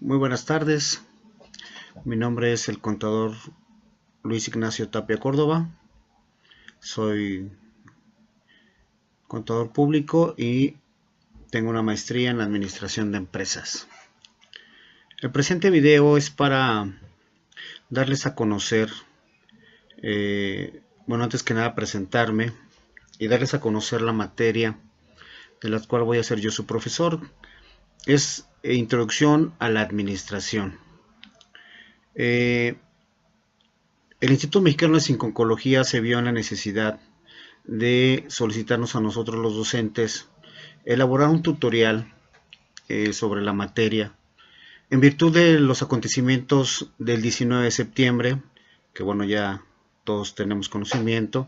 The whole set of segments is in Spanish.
Muy buenas tardes, mi nombre es el contador Luis Ignacio Tapia Córdoba, soy contador público y tengo una maestría en administración de empresas. El presente video es para darles a conocer, antes que nada presentarme y darles a conocer la materia de la cual voy a ser yo su profesor. Es Introducción a la Administración. El Instituto Mexicano de Sinconcología se vio en la necesidad de solicitarnos a nosotros los docentes elaborar un tutorial sobre la materia en virtud de los acontecimientos del 19 de septiembre, que bueno, ya todos tenemos conocimiento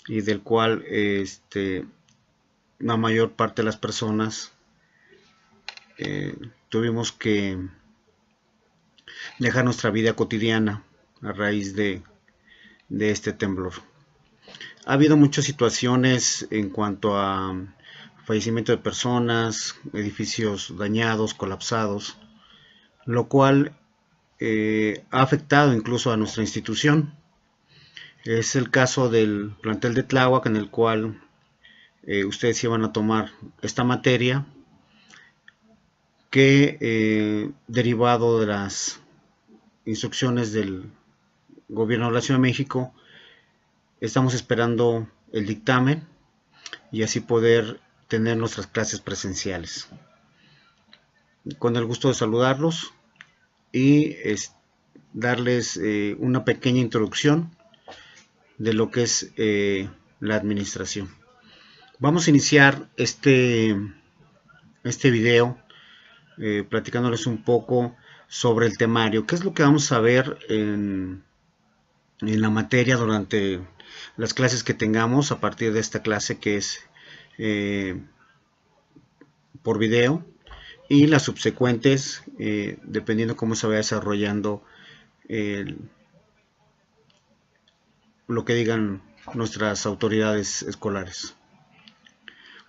y del cual la mayor parte de las personas tuvimos que dejar nuestra vida cotidiana a raíz de este temblor. Ha habido muchas situaciones en cuanto a fallecimiento de personas, edificios dañados, colapsados, lo cual ha afectado incluso a nuestra institución. Es el caso del plantel de Tláhuac, en el cual ustedes iban a tomar esta materia, que derivado de las instrucciones del Gobierno de la Ciudad de México, estamos esperando el dictamen y así poder tener nuestras clases presenciales. Con el gusto de saludarlos y darles una pequeña introducción de lo que es la administración. Vamos a iniciar este video platicándoles un poco sobre el temario. ¿Qué es lo que vamos a ver en la materia durante las clases que tengamos a partir de esta clase, que es por video, y las subsecuentes dependiendo cómo se vaya desarrollando lo que digan nuestras autoridades escolares.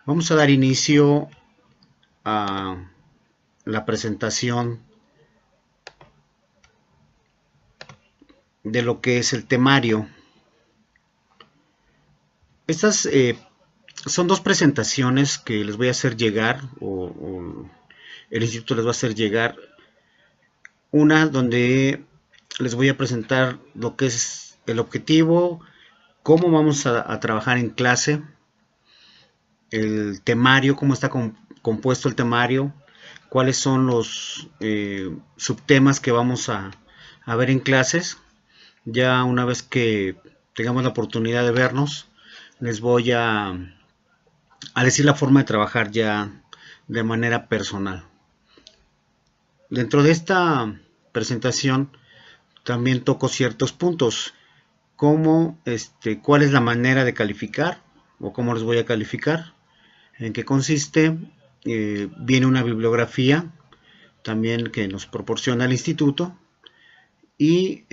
Vamos a dar inicio a la presentación de lo que es el temario. Estas son dos presentaciones que les voy a hacer llegar, o el instituto les va a hacer llegar. Una donde les voy a presentar lo que es el objetivo, cómo vamos a trabajar en clase, el temario, cómo está compuesto el temario, cuáles son los subtemas que vamos a ver en clases. Ya una vez que tengamos la oportunidad de vernos, les voy a decir la forma de trabajar ya de manera personal. Dentro de esta presentación también toco ciertos puntos, como cuál es la manera de calificar o cómo les voy a calificar, en qué consiste. Viene una bibliografía también que nos proporciona el instituto, y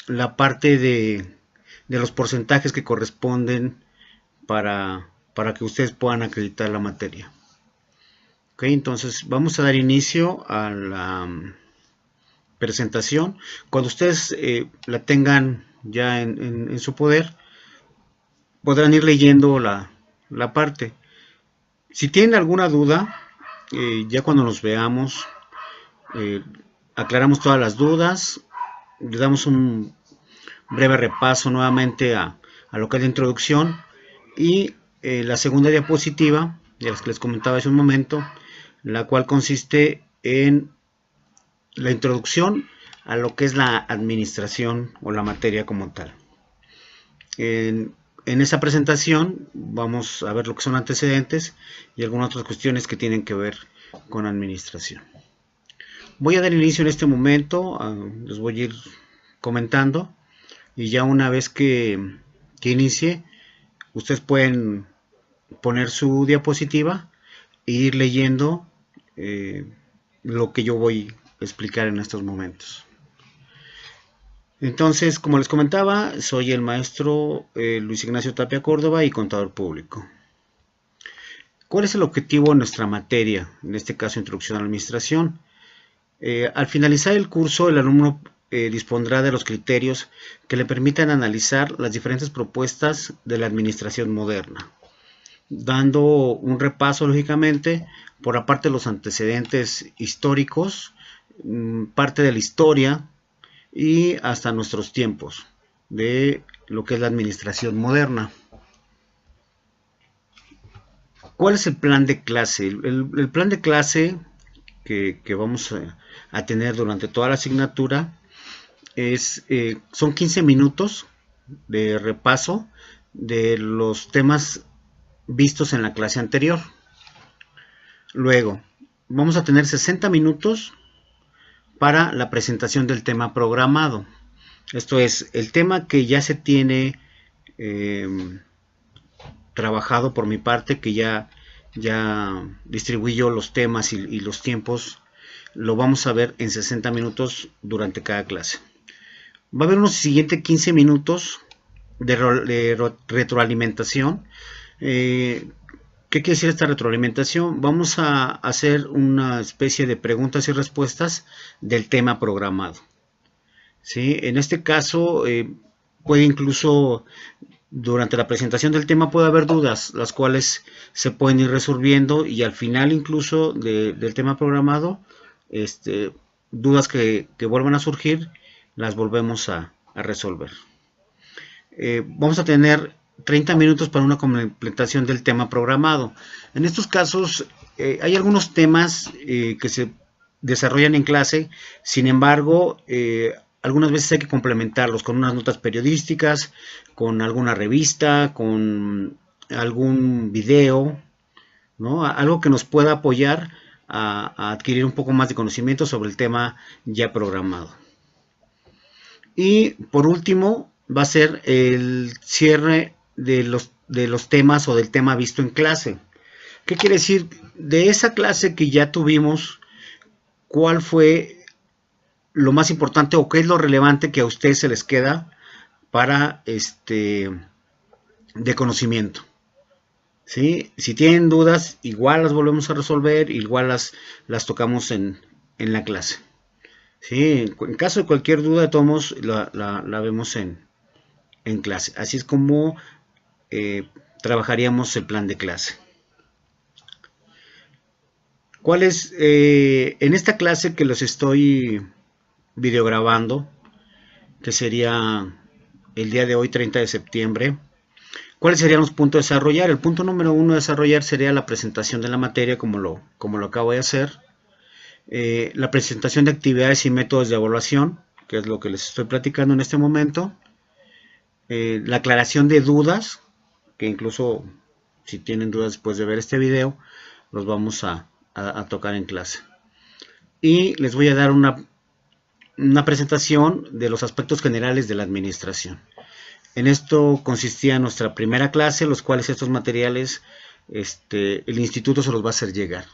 la parte de los porcentajes que corresponden para que ustedes puedan acreditar la materia. Ok, entonces vamos a dar inicio a la presentación. Cuando ustedes la tengan ya en su poder, podrán ir leyendo la parte. Si tienen alguna duda, ya cuando nos veamos, aclaramos todas las dudas, le damos un breve repaso nuevamente a lo que es la introducción, y la segunda diapositiva, de las que les comentaba hace un momento, la cual consiste en la introducción a lo que es la administración o la materia como tal. En esa presentación vamos a ver lo que son antecedentes y algunas otras cuestiones que tienen que ver con administración. Voy a dar inicio en este momento, les voy a ir comentando, y ya una vez que inicie, ustedes pueden poner su diapositiva e ir leyendo lo que yo voy a explicar en estos momentos. Entonces, como les comentaba, soy el maestro Luis Ignacio Tapia Córdoba y contador público. ¿Cuál es el objetivo de nuestra materia? En este caso, Introducción a la Administración. Al finalizar el curso, el alumno dispondrá de los criterios que le permitan analizar las diferentes propuestas de la administración moderna, dando un repaso, lógicamente, por la parte de los antecedentes históricos, parte de la historia y hasta nuestros tiempos de lo que es la administración moderna. ¿Cuál es el plan de clase? El plan de clase que vamos a tener durante toda la asignatura son 15 minutos de repaso de los temas vistos en la clase anterior. Luego, vamos a tener 60 minutos para la presentación del tema programado. Esto es, el tema que ya se tiene trabajado por mi parte, que ya distribuí yo los temas y los tiempos, lo vamos a ver en 60 minutos durante cada clase. Va a haber unos siguientes 15 minutos de retroalimentación. ¿Qué quiere decir esta retroalimentación? Vamos a hacer una especie de preguntas y respuestas del tema programado. ¿Sí? En este caso, puede incluso, durante la presentación del tema puede haber dudas, las cuales se pueden ir resolviendo, y al final incluso del tema programado, dudas que vuelvan a surgir, las volvemos a resolver. Vamos a tener 30 minutos para una completación del tema programado. En estos casos hay algunos temas que se desarrollan en clase, sin embargo, algunas veces hay que complementarlos con unas notas periodísticas, con alguna revista, con algún video, ¿no? Algo que nos pueda apoyar a adquirir un poco más de conocimiento sobre el tema ya programado. Y por último, va a ser el cierre de los temas o del tema visto en clase. ¿Qué quiere decir? De esa clase que ya tuvimos, ¿cuál fue lo más importante o qué es lo relevante que a ustedes se les queda para de conocimiento? ¿Sí? Si tienen dudas, igual las volvemos a resolver, igual las tocamos en la clase. ¿Sí? En caso de cualquier duda, de todos modos, la vemos en clase. Así es como trabajaríamos el plan de clase. ¿Cuál es? En esta clase que los estoy videograbando, que sería el día de hoy, 30 de septiembre, ¿cuáles serían los puntos a desarrollar? El punto número 1 a desarrollar sería la presentación de la materia, como lo acabo de hacer. La presentación de actividades y métodos de evaluación, que es lo que les estoy platicando en este momento. La aclaración de dudas, que incluso si tienen dudas después de ver este video, los vamos a tocar en clase. Y les voy a dar una presentación de los aspectos generales de la administración. En esto consistía nuestra primera clase, los cuales estos materiales el instituto se los va a hacer llegar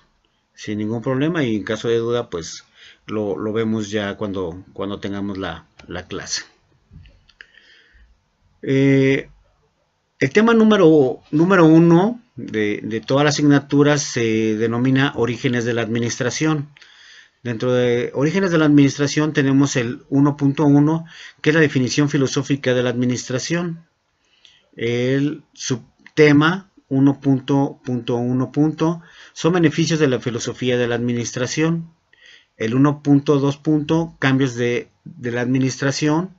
sin ningún problema, y en caso de duda pues lo vemos ya cuando tengamos la clase. El tema número 1 de toda la asignatura se denomina Orígenes de la Administración. Dentro de Orígenes de la Administración tenemos el 1.1, que es la definición filosófica de la administración. El subtema 1.1. Son beneficios de la filosofía de la administración. El 1.2. Cambios de la administración.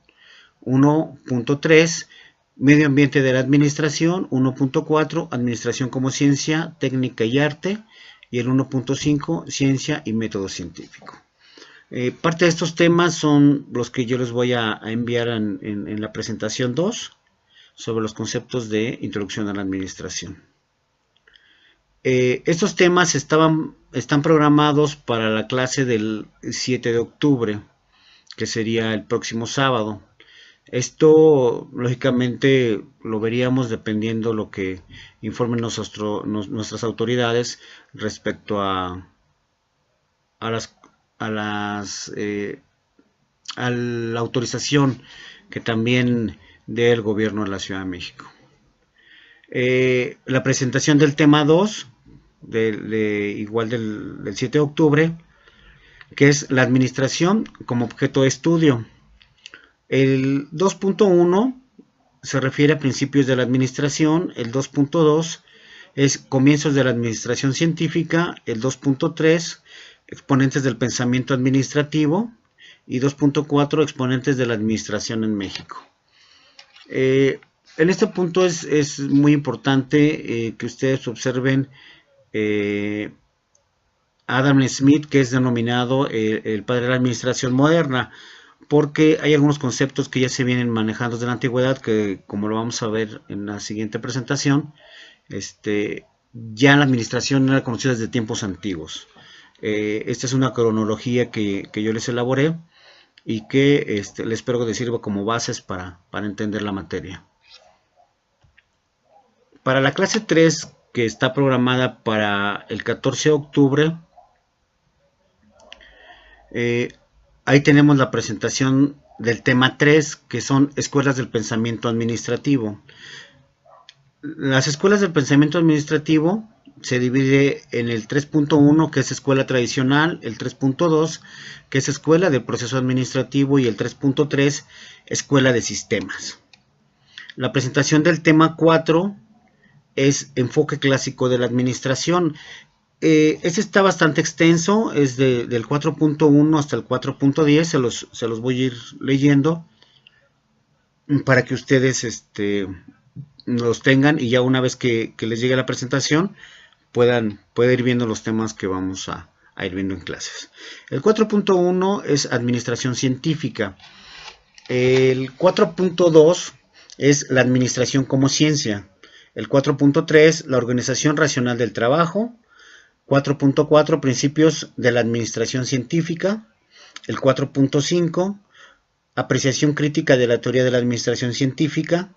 1.3. Medio ambiente de la administración. 1.4. Administración como ciencia, técnica y arte. Y el 1.5, ciencia y método científico. Parte de estos temas son los que yo les voy a enviar en la presentación 2, sobre los conceptos de introducción a la administración. Estos temas están programados para la clase del 7 de octubre, que sería el próximo sábado. Esto, lógicamente, lo veríamos dependiendo lo que informen nuestras autoridades respecto a la autorización que también dé el gobierno de la Ciudad de México. La presentación del tema 2, igual del 7 de octubre, que es la administración como objeto de estudio. El 2.1 se refiere a principios de la administración, el 2.2 es comienzos de la administración científica, el 2.3 exponentes del pensamiento administrativo y 2.4 exponentes de la administración en México. En este punto es muy importante que ustedes observen Adam Smith, que es denominado el padre de la administración moderna, porque hay algunos conceptos que ya se vienen manejando desde la antigüedad, que como lo vamos a ver en la siguiente presentación, ya la administración era conocida desde tiempos antiguos. Esta es una cronología que yo les elaboré y que les espero que les sirva como bases para entender la materia. Para la clase 3, que está programada para el 14 de octubre, ahí tenemos la presentación del tema 3, que son escuelas del pensamiento administrativo. Las escuelas del pensamiento administrativo se divide en el 3.1, que es escuela tradicional, el 3.2, que es escuela del proceso administrativo, y el 3.3, escuela de sistemas. La presentación del tema 4 es enfoque clásico de la administración. Este está bastante extenso, es del 4.1 hasta el 4.10, se los voy a ir leyendo para que ustedes los tengan, y ya una vez que les llegue la presentación puedan ir viendo los temas que vamos a ir viendo en clases. El 4.1 es administración científica. El 4.2 es la administración como ciencia. El 4.3, la organización racional del trabajo. 4.4, principios de la administración científica. El 4.5, apreciación crítica de la teoría de la administración científica.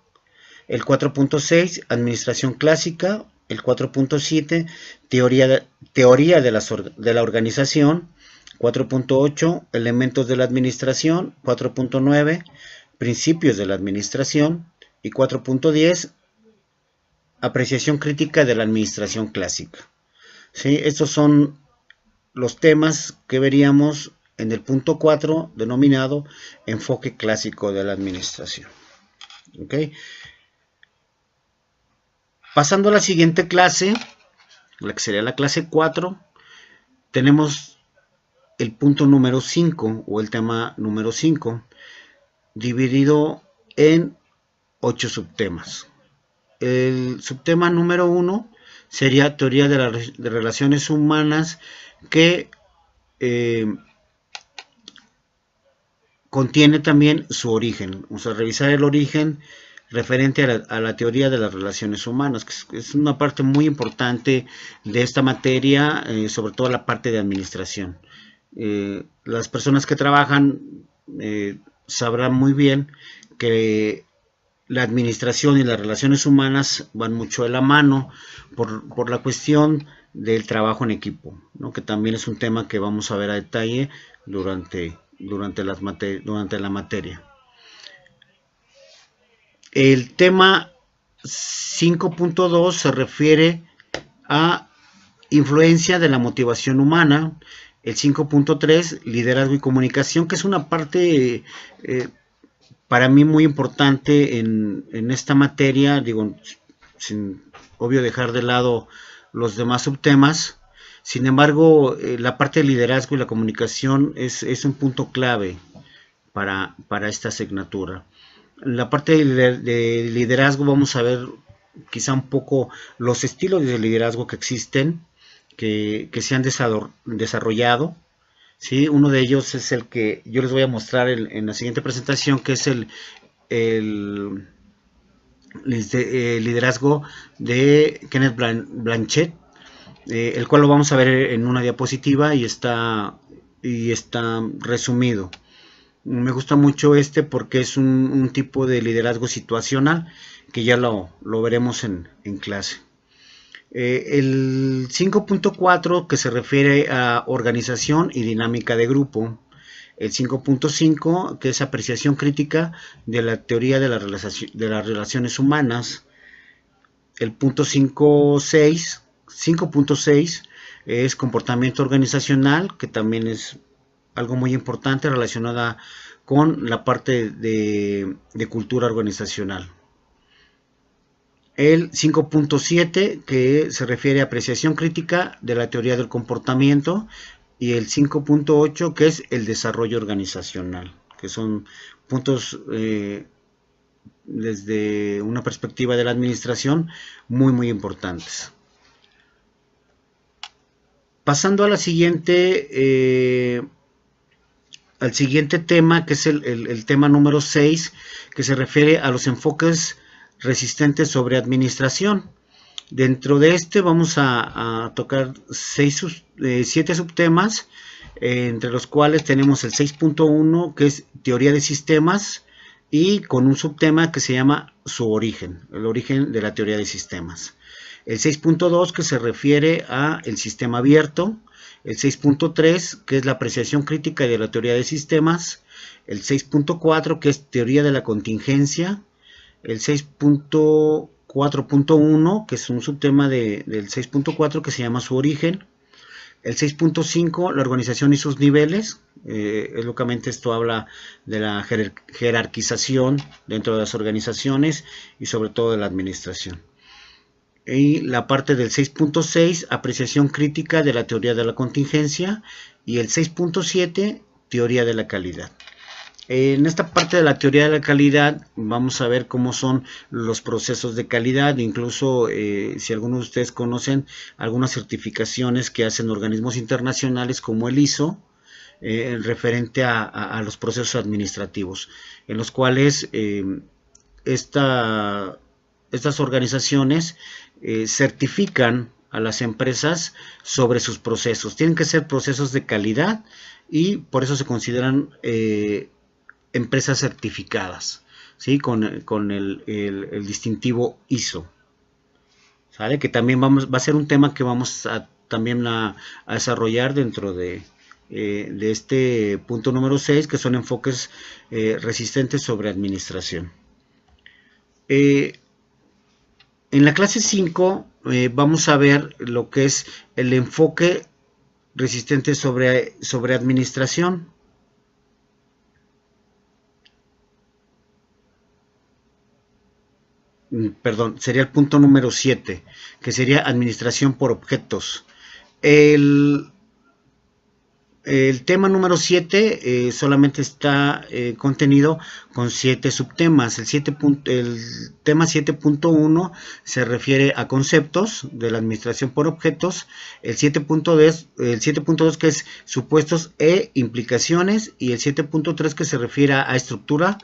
El 4.6, administración clásica. El 4.7, teoría de la organización. 4.8, elementos de la administración. 4.9, principios de la administración. Y 4.10, apreciación crítica de la administración clásica. ¿Sí? Estos son los temas que veríamos en el punto 4, denominado enfoque clásico de la administración. ¿Okay? Pasando a la siguiente clase, la que sería la clase 4, tenemos el punto número 5 o el tema número 5, dividido en 8 subtemas. El subtema número 1 sería teoría de relaciones humanas, que contiene también su origen. Vamos a revisar el origen referente a la teoría de las relaciones humanas, que es una parte muy importante de esta materia, sobre todo la parte de administración. Las personas que trabajan sabrán muy bien que la administración y las relaciones humanas van mucho de la mano por la cuestión del trabajo en equipo, ¿no? Que también es un tema que vamos a ver a detalle durante la materia. El tema 5.2 se refiere a influencia de la motivación humana. El 5.3, liderazgo y comunicación, que es una parte para mí muy importante en esta materia, digo, sin obvio dejar de lado los demás subtemas. Sin embargo, la parte de liderazgo y la comunicación es un punto clave para esta asignatura. En la parte de liderazgo vamos a ver quizá un poco los estilos de liderazgo que existen, que se han desarrollado. ¿Sí? Uno de ellos es el que yo les voy a mostrar en la siguiente presentación, que es el liderazgo de Kenneth Blanchett, el cual lo vamos a ver en una diapositiva y está resumido. Me gusta mucho porque es un tipo de liderazgo situacional que ya lo veremos en clase. El 5.4, que se refiere a organización y dinámica de grupo. El 5.5, que es apreciación crítica de la teoría de las relaciones humanas. El punto 5.6 es comportamiento organizacional, que también es algo muy importante relacionada con la parte de cultura organizacional. El 5.7, que se refiere a apreciación crítica de la teoría del comportamiento, y el 5.8, que es el desarrollo organizacional, que son puntos desde una perspectiva de la administración muy importantes. Pasando a la al siguiente tema, que es el tema número 6, que se refiere a los enfoques resistentes sobre administración. Dentro de este vamos a tocar 7 subtemas, entre los cuales tenemos el 6.1, que es teoría de sistemas, y con un subtema que se llama su origen, el origen de la teoría de sistemas. El 6.2, que se refiere a el sistema abierto. El 6.3, que es la apreciación crítica de la teoría de sistemas. El 6.4, que es teoría de la contingencia. El 6.4.1, que es un subtema del 6.4 que se llama su origen. El 6.5, la organización y sus niveles. Lógicamente esto habla de la jerarquización dentro de las organizaciones y sobre todo de la administración. Y la parte del 6.6, apreciación crítica de la teoría de la contingencia, y el 6.7, teoría de la calidad. En esta parte de la teoría de la calidad vamos a ver cómo son los procesos de calidad, incluso si algunos de ustedes conocen algunas certificaciones que hacen organismos internacionales como el ISO, referente a los procesos administrativos, en los cuales estas organizaciones certifican a las empresas sobre sus procesos. Tienen que ser procesos de calidad y por eso se consideran empresas certificadas, ¿sí? Con el distintivo ISO. ¿Sale? Que también va a ser un tema que vamos también a desarrollar dentro de este punto número 6, que son enfoques resistentes sobre administración. En la clase 5 vamos a ver lo que es el enfoque resistente sobre administración. Perdón, sería el punto número 7, que sería administración por objetos. El tema número 7 solamente está contenido con 7 subtemas. El tema 7.1 se refiere a conceptos de la administración por objetos. El 7.2 que es supuestos e implicaciones. Y el 7.3 que se refiere a estructura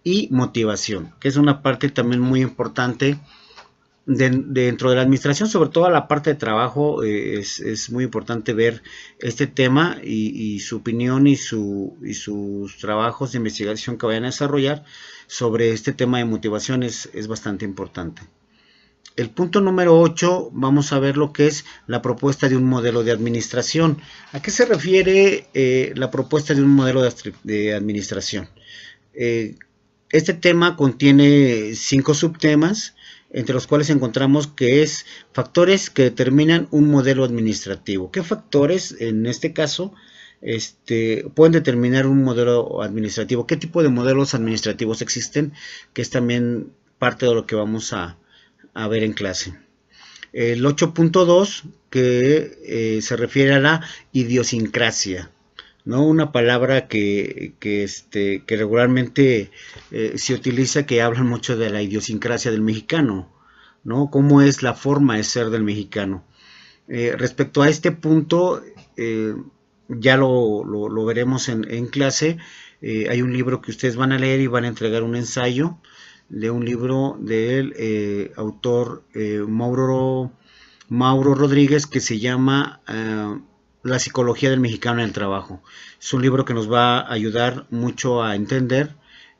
y motivación, que es una parte también muy importante dentro de la administración, sobre todo la parte de trabajo. Es muy importante ver este tema y su opinión y sus trabajos de investigación que vayan a desarrollar sobre este tema de motivación es bastante importante. El punto número 8 vamos a ver lo que es la propuesta de un modelo de administración. ¿A qué se refiere la propuesta de un modelo de administración? Este tema contiene 5 subtemas, entre los cuales encontramos que es factores que determinan un modelo administrativo. ¿Qué factores en este caso pueden determinar un modelo administrativo? ¿Qué tipo de modelos administrativos existen? Que es también parte de lo que vamos a ver en clase. El 8.2 que se refiere a la idiosincrasia, ¿no? Una palabra que regularmente se utiliza, que habla mucho de la idiosincrasia del mexicano, ¿no? Cómo es la forma de ser del mexicano. Respecto a este punto, ya lo veremos en clase. Hay un libro que ustedes van a leer y van a entregar un ensayo de un libro del autor Mauro Rodríguez, que se llama La psicología del mexicano en el trabajo. Es un libro que nos va a ayudar mucho a entender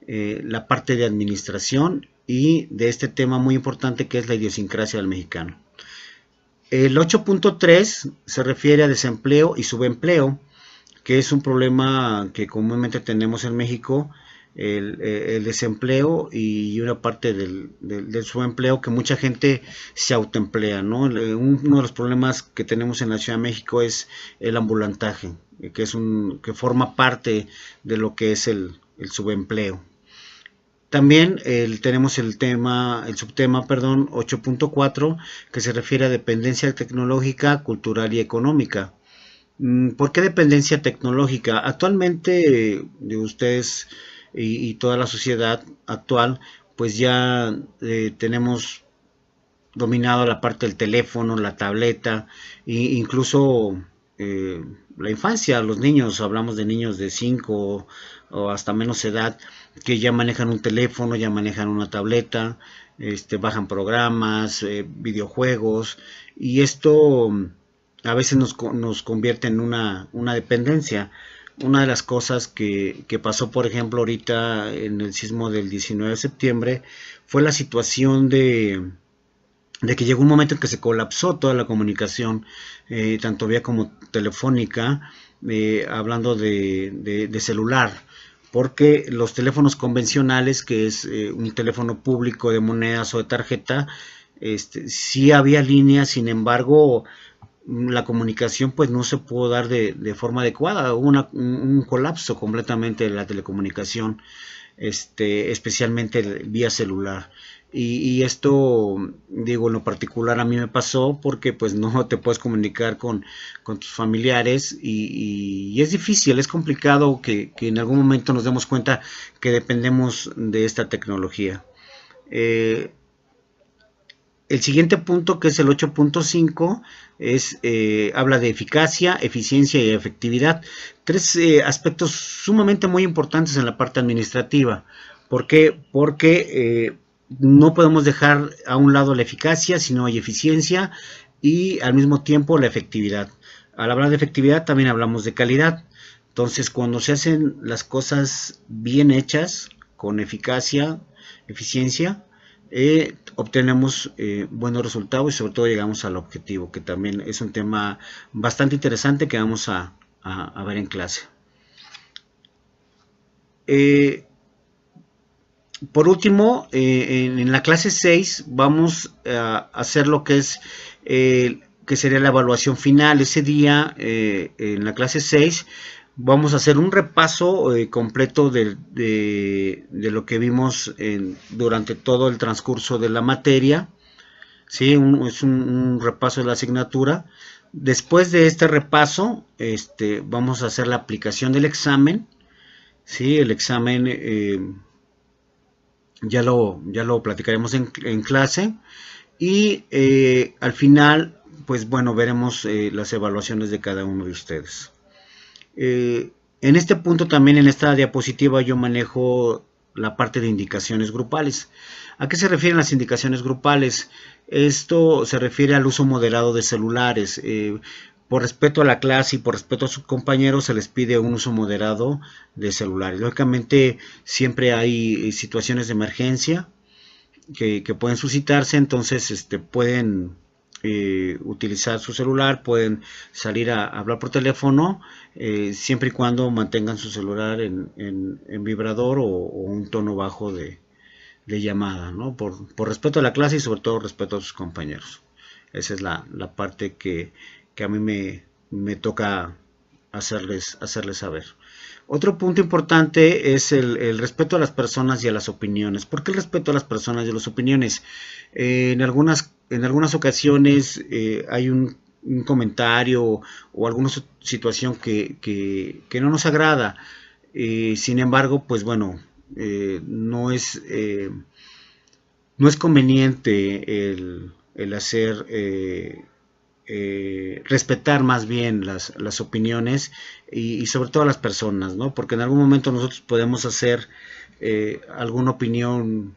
la parte de administración y de este tema muy importante que es la idiosincrasia del mexicano. El 8.3 se refiere a desempleo y subempleo, que es un problema que comúnmente tenemos en México, el desempleo y una parte del subempleo, que mucha gente se autoemplea, ¿no? Uno de los problemas que tenemos en la Ciudad de México es el ambulantaje, que forma parte de lo que es el subempleo. También tenemos el subtema, 8.4, que se refiere a dependencia tecnológica, cultural y económica. ¿Por qué dependencia tecnológica? Actualmente, de ustedes y toda la sociedad actual, pues ya tenemos dominado la parte del teléfono, la tableta, e incluso la infancia, los niños, hablamos de niños de 5 o hasta menos edad, que ya manejan un teléfono, ya manejan una tableta, bajan programas, videojuegos, y esto a veces nos convierte en una dependencia. Una de las cosas que pasó, por ejemplo, ahorita en el sismo del 19 de septiembre, fue la situación de que llegó un momento en que se colapsó toda la comunicación, tanto vía como telefónica, hablando de celular, porque los teléfonos convencionales, que es un teléfono público de monedas o de tarjeta, sí había líneas, sin embargo, la comunicación pues no se pudo dar de forma adecuada, hubo un colapso completamente de la telecomunicación, especialmente vía celular. Y esto, digo, en lo particular a mí me pasó porque pues no te puedes comunicar con tus familiares y es difícil, es complicado que en algún momento nos demos cuenta que dependemos de esta tecnología. El siguiente punto, que es el 8.5, habla de eficacia, eficiencia y efectividad. Tres aspectos sumamente muy importantes en la parte administrativa. ¿Por qué? Porque no podemos dejar a un lado la eficacia, sino hay eficiencia y al mismo tiempo la efectividad. Al hablar de efectividad también hablamos de calidad. Entonces, cuando se hacen las cosas bien hechas, con eficacia, eficiencia, obtenemos buenos resultados y sobre todo llegamos al objetivo, que también es un tema bastante interesante que vamos a ver en clase. Por último, en la clase 6 vamos a hacer lo que es que sería la evaluación final. Ese día, en la clase 6, vamos a hacer un repaso completo de lo que vimos durante todo el transcurso de la materia. ¿Sí? Es un repaso de la asignatura. Después de este repaso, vamos a hacer la aplicación del examen. ¿Sí? El examen ya lo platicaremos en clase. Y al final, pues bueno, veremos las evaluaciones de cada uno de ustedes. En este punto también, en esta diapositiva, yo manejo la parte de indicaciones grupales. ¿A qué se refieren las indicaciones grupales? Esto se refiere al uso moderado de celulares. Por respeto a la clase y por respeto a sus compañeros, se les pide un uso moderado de celulares. Lógicamente, siempre hay situaciones de emergencia que pueden suscitarse, entonces pueden utilizar su celular, pueden salir a hablar por teléfono, siempre y cuando mantengan su celular en vibrador o un tono bajo de llamada, ¿no? Por respeto a la clase y sobre todo respeto a sus compañeros. Esa es la parte que a mí me toca hacerles saber. Otro punto importante es el respeto a las personas y a las opiniones. ¿Por qué el respeto a las personas y a las opiniones? En algunas ocasiones hay un comentario o alguna situación que no nos agrada. Sin embargo, pues bueno, no es conveniente el hacer respetar más bien las opiniones y sobre todo a las personas, ¿no? Porque en algún momento nosotros podemos hacer alguna opinión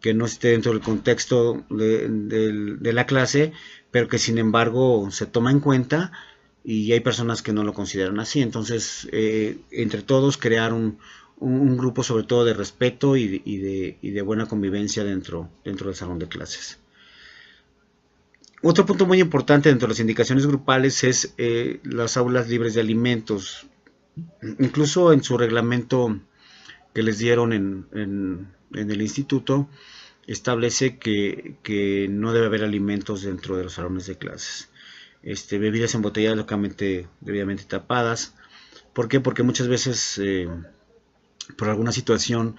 que no esté dentro del contexto de la clase, pero que sin embargo se toma en cuenta y hay personas que no lo consideran así. Entonces, entre todos crear un grupo sobre todo de respeto y de buena convivencia dentro del salón de clases. Otro punto muy importante dentro de las indicaciones grupales es las aulas libres de alimentos. Incluso en su reglamento que les dieron en el instituto establece que no debe haber alimentos dentro de los salones de clases. Bebidas embotelladas localmente debidamente tapadas. ¿Por qué? Porque muchas veces por alguna situación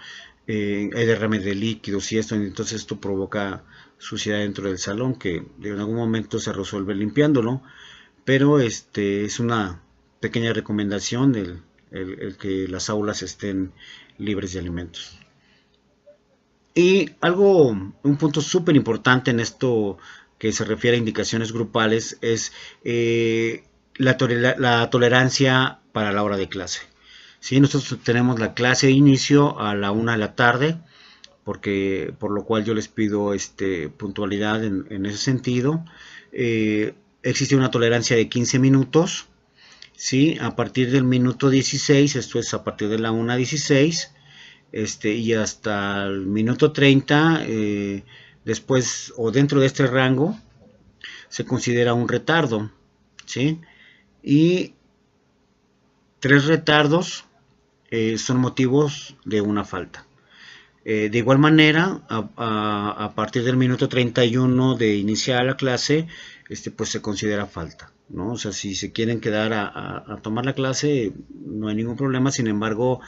hay derrame de líquidos y esto, entonces esto provoca suciedad dentro del salón que en algún momento se resuelve limpiándolo, pero es una pequeña recomendación el que las aulas estén libres de alimentos. Y un punto súper importante en esto que se refiere a indicaciones grupales es la tolerancia para la hora de clase. ¿Sí? Nosotros tenemos la clase de inicio a la 1 de la tarde, por lo cual yo les pido puntualidad en ese sentido. Existe una tolerancia de 15 minutos, ¿sí? A partir del minuto 16, esto es a partir de la 1:16, y hasta el minuto 30, después o dentro de este rango, se considera un retardo, ¿sí? Y 3 retardos son motivos de una falta. De igual manera, a partir del minuto 31 de iniciar la clase, pues se considera falta, ¿no? O sea, si se quieren quedar a tomar la clase, no hay ningún problema. Sin embargo,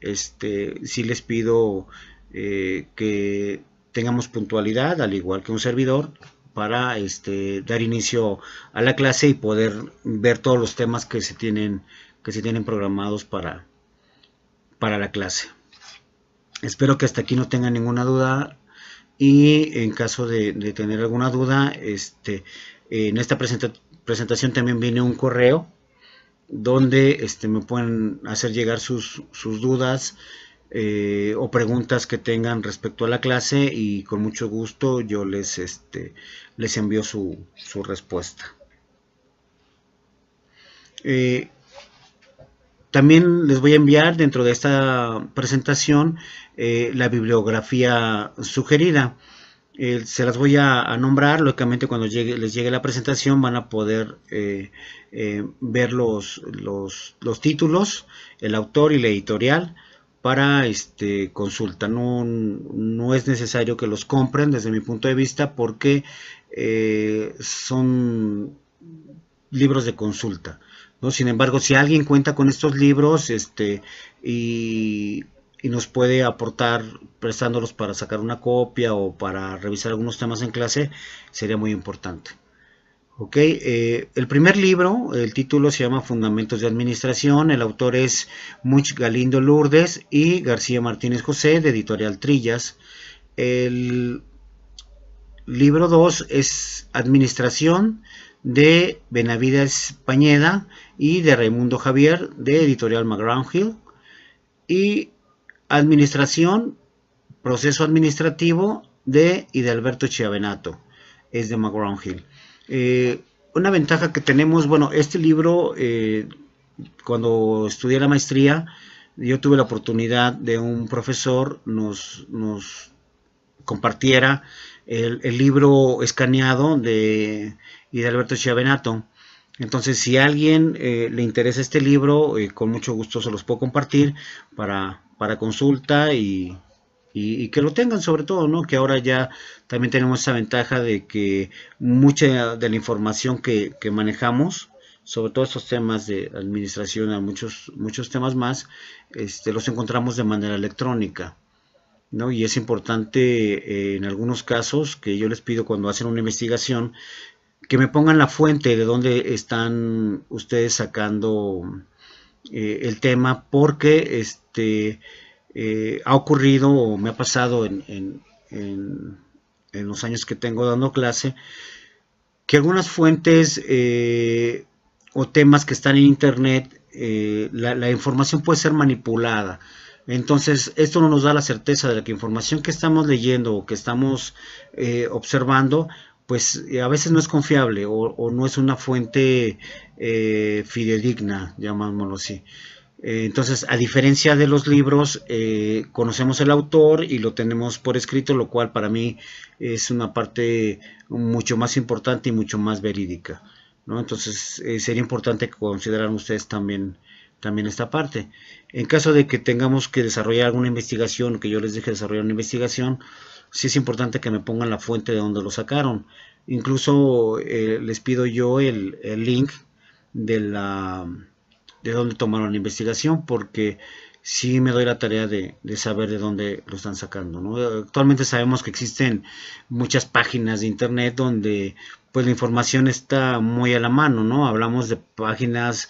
sí les pido que tengamos puntualidad, al igual que un servidor, para dar inicio a la clase y poder ver todos los temas que se tienen programados para la clase. Espero que hasta aquí no tengan ninguna duda, y en caso de tener alguna duda, en esta presentación también viene un correo donde me pueden hacer llegar sus dudas o preguntas que tengan respecto a la clase, y con mucho gusto yo les envío su respuesta. También les voy a enviar dentro de esta presentación la bibliografía sugerida. Se las voy a nombrar. Lógicamente, cuando les llegue la presentación van a poder ver los títulos, el autor y la editorial para consulta. No es necesario que los compren desde mi punto de vista, porque son libros de consulta, ¿no? Sin embargo, si alguien cuenta con estos libros y nos puede aportar prestándolos para sacar una copia o para revisar algunos temas en clase, sería muy importante. Ok, el primer libro, el título se llama Fundamentos de Administración. El autor es Much Galindo Lourdes y García Martínez José, de Editorial Trillas. El libro 2 es Administración, de Benavides Pañeda y de Raimundo Javier, de Editorial McGraw-Hill. Y Administración, Proceso Administrativo, de Alberto Chiavenato, es de McGraw-Hill. Una ventaja que tenemos, bueno, este libro, cuando estudié la maestría, yo tuve la oportunidad de un profesor nos compartiera el libro escaneado de Alberto Chiavenato. Entonces, si a alguien le interesa este libro, con mucho gusto se los puedo compartir para consulta y que lo tengan, sobre todo, ¿no? Que ahora ya también tenemos esa ventaja de que mucha de la información que manejamos, sobre todo estos temas de administración, a muchos temas más, los encontramos de manera electrónica, ¿no? Y es importante en algunos casos que yo les pido, cuando hacen una investigación, que me pongan la fuente de donde están ustedes sacando el tema, porque ha ocurrido o me ha pasado en los años que tengo dando clase, que algunas fuentes o temas que están en internet, la información puede ser manipulada. Entonces, esto no nos da la certeza de que la información que estamos leyendo o que estamos observando, pues a veces no es confiable o no es una fuente fidedigna, llamámoslo así. Entonces, a diferencia de los libros, conocemos el autor y lo tenemos por escrito, lo cual para mí es una parte mucho más importante y mucho más verídica, ¿no? Entonces, sería importante que consideraran ustedes también también esta parte. En caso de que tengamos que desarrollar alguna investigación, que yo les deje desarrollar una investigación, sí es importante que me pongan la fuente de donde lo sacaron. Incluso les pido yo el link de de dónde tomaron la investigación, porque sí me doy la tarea de saber de dónde lo están sacando, ¿no? Actualmente sabemos que existen muchas páginas de internet donde pues la información está muy a la mano, ¿no? Hablamos de páginas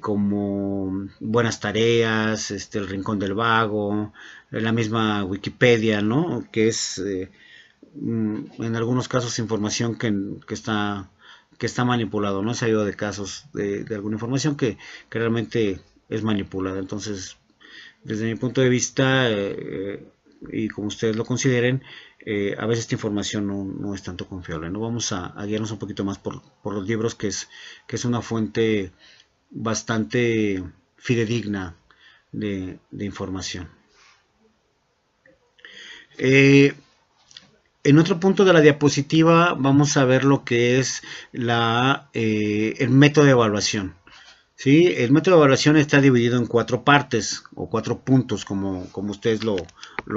como Buenas Tareas, el Rincón del Vago, la misma Wikipedia, ¿no? Que es en algunos casos información que está manipulado, ¿no? Se ha ido de casos de alguna información que realmente es manipulada. Entonces, desde mi punto de vista, y como ustedes lo consideren, a veces esta información no es tanto confiable, ¿no? Vamos a guiarnos un poquito más por los libros, que es una fuente bastante fidedigna de información. En otro punto de la diapositiva vamos a ver lo que es el método de evaluación. ¿Sí? El método de evaluación está dividido en 4 partes o 4 puntos, como ustedes lo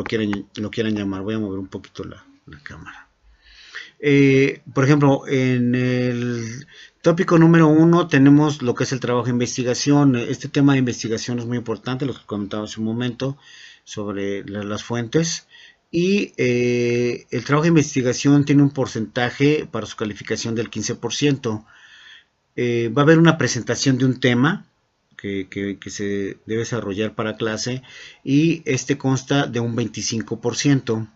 quieran llamar. Voy a mover un poquito la cámara. Por ejemplo, en el tópico número 1 tenemos lo que es el trabajo de investigación. Este tema de investigación es muy importante, lo que comentaba hace un momento sobre las fuentes. Y el trabajo de investigación tiene un porcentaje para su calificación del 15%. Va a haber una presentación de un tema que se debe desarrollar para clase, y este consta de un 25%.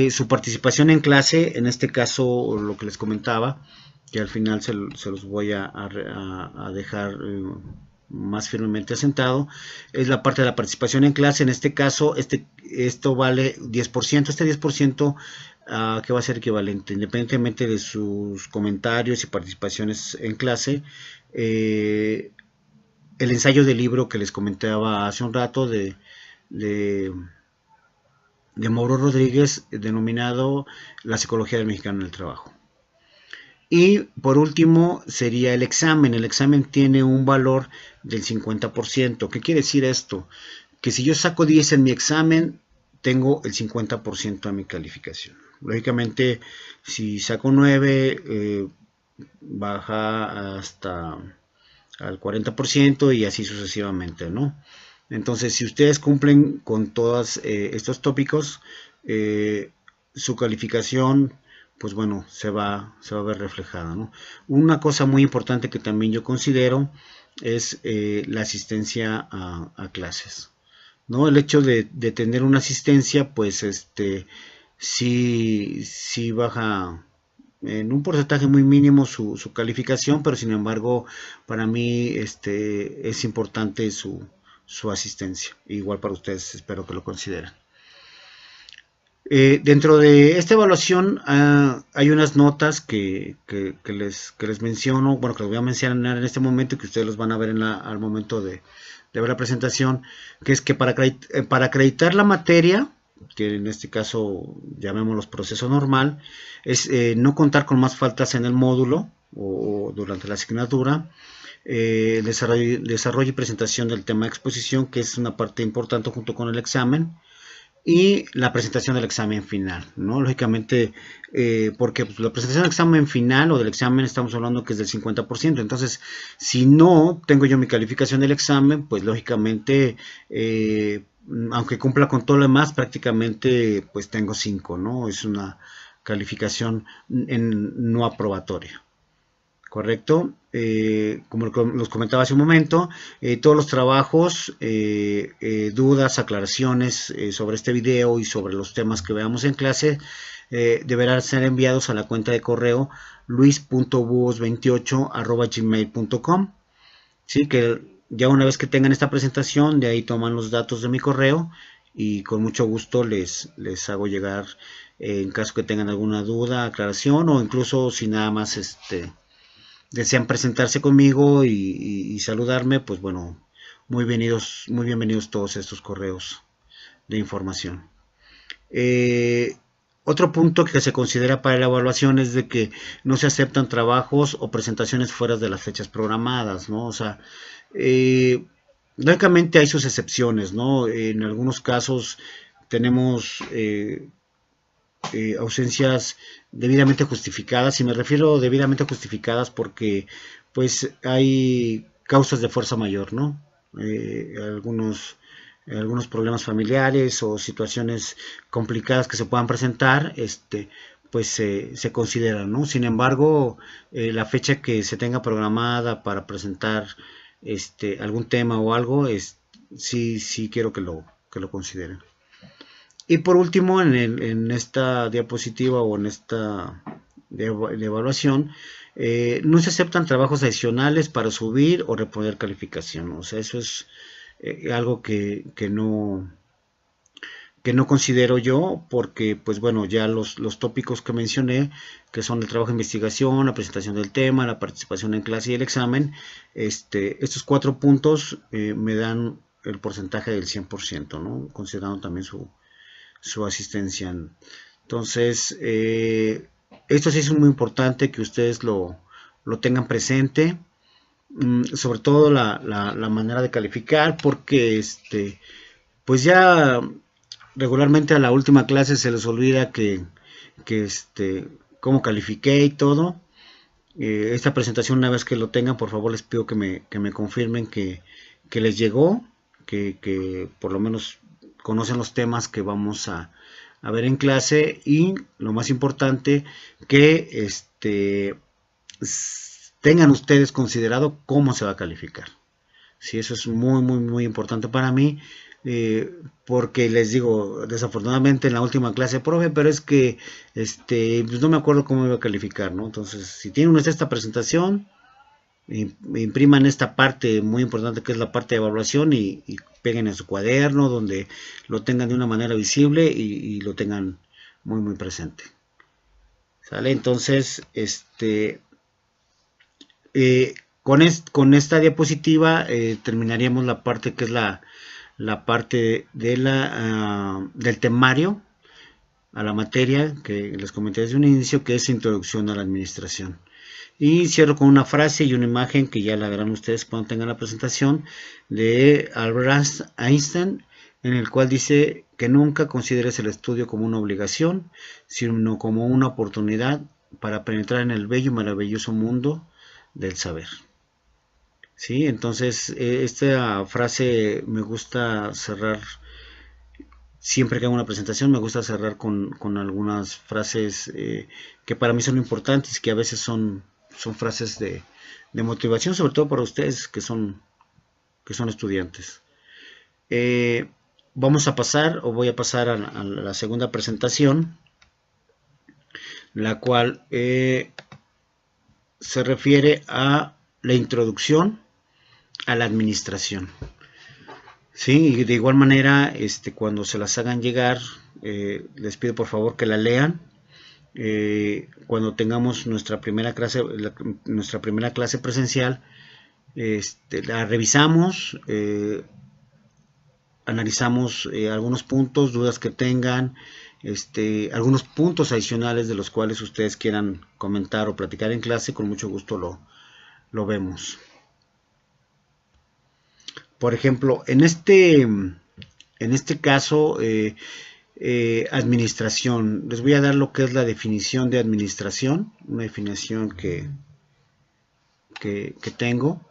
Su participación en clase, en este caso lo que les comentaba, que al final se los voy a dejar más firmemente asentado, es la parte de la participación en clase. En este caso, esto vale 10%. Este 10% que va a ser equivalente, independientemente de sus comentarios y participaciones en clase. El ensayo del libro que les comentaba hace un rato de Mauro Rodríguez, denominado La psicología del mexicano en el trabajo. Y por último sería el examen. El examen tiene un valor del 50%. ¿Qué quiere decir esto? Que si yo saco 10 en mi examen, tengo el 50% de mi calificación. Lógicamente, si saco 9, baja hasta al 40% y así sucesivamente, ¿no? Entonces, si ustedes cumplen con todos estos tópicos, su calificación, pues bueno, se va a ver reflejada, ¿no? Una cosa muy importante que también yo considero es la asistencia a clases, ¿no? El hecho de tener una asistencia, pues sí baja en un porcentaje muy mínimo su calificación, pero sin embargo para mí es importante su asistencia. Igual para ustedes, espero que lo consideren. Dentro de esta evaluación hay unas notas que les menciono, bueno, que les voy a mencionar en este momento y que ustedes los van a ver al momento de ver la presentación, que es que para acreditar la materia, que en este caso llamémoslo proceso normal, es no contar con más faltas en el módulo o durante la asignatura, desarrollo y presentación del tema de exposición, que es una parte importante junto con el examen, y la presentación del examen final, ¿no? Lógicamente, porque pues, la presentación del examen final o del examen estamos hablando que es del 50%, entonces si no tengo yo mi calificación del examen, pues lógicamente, aunque cumpla con todo lo demás, prácticamente pues tengo 5, ¿no? Es una calificación no aprobatoria. ¿Correcto? Como los comentaba hace un momento, todos los trabajos, dudas, aclaraciones sobre este video y sobre los temas que veamos en clase, deberán ser enviados a la cuenta de correo luis.buos28@gmail.com. ¿Sí? Que ya una vez que tengan esta presentación, de ahí toman los datos de mi correo y con mucho gusto les hago llegar, en caso que tengan alguna duda, aclaración, o incluso si nada más desean presentarse conmigo y saludarme, pues bueno, muy bienvenidos todos estos correos de información. Otro punto que se considera para la evaluación es de que no se aceptan trabajos o presentaciones fuera de las fechas programadas, ¿no? O sea, Lógicamente hay sus excepciones, ¿no? En algunos casos tenemos ausencias debidamente justificadas, y me refiero debidamente justificadas pues hay causas de fuerza mayor, ¿no? Algunos problemas familiares o situaciones complicadas que se puedan presentar, pues se consideran, ¿no? Sin embargo, la fecha que se tenga programada para presentar algún tema o algo, sí quiero que lo consideren. Y por último, en esta diapositiva o en esta de evaluación, no se aceptan trabajos adicionales para subir o reponer calificación. O sea, eso es algo que no considero yo, porque pues bueno, ya los tópicos que mencioné, que son el trabajo de investigación, la presentación del tema, la participación en clase y el examen, estos 4 puntos me dan el porcentaje del 100%, ¿no? Considerando también su asistencia. Entonces, esto sí es muy importante que ustedes lo tengan presente, sobre todo la manera de calificar, porque pues ya regularmente a la última clase se les olvida que cómo califiqué y todo. Esta presentación, una vez que lo tengan, por favor les pido que me confirmen que les llegó, que por lo menos conocen los temas que vamos a ver en clase, y lo más importante, que tengan ustedes considerado cómo se va a calificar. Sí, eso es muy, muy, muy importante para mí, porque les digo, desafortunadamente en la última clase, profe, pero es que pues no me acuerdo cómo iba a calificar, ¿no? Entonces, si tienen ustedes esta presentación, impriman esta parte muy importante que es la parte de evaluación, y peguen en su cuaderno donde lo tengan de una manera visible, y lo tengan muy, muy presente. ¿Sale? Entonces, con esta diapositiva terminaríamos la parte que es la parte del temario a la materia que les comenté desde un inicio, que es introducción a la administración. Y cierro con una frase y una imagen que ya la verán ustedes cuando tengan la presentación, de Albert Einstein, en el cual dice que nunca consideres el estudio como una obligación, sino como una oportunidad para penetrar en el bello y maravilloso mundo del saber. Sí, entonces esta frase me gusta cerrar, siempre que hago una presentación me gusta cerrar con algunas frases que para mí son importantes, que a veces son frases de motivación, sobre todo para ustedes que son estudiantes. Voy a pasar a la segunda presentación, la cual se refiere a la introducción a la administración. Sí, y de igual manera, cuando se las hagan llegar, les pido por favor que la lean. Cuando tengamos nuestra primera clase presencial, la revisamos, analizamos algunos puntos, dudas que tengan, algunos puntos adicionales de los cuales ustedes quieran comentar o platicar en clase, con mucho gusto lo vemos. Por ejemplo, en este caso, administración, les voy a dar lo que es la definición de administración, una definición que tengo,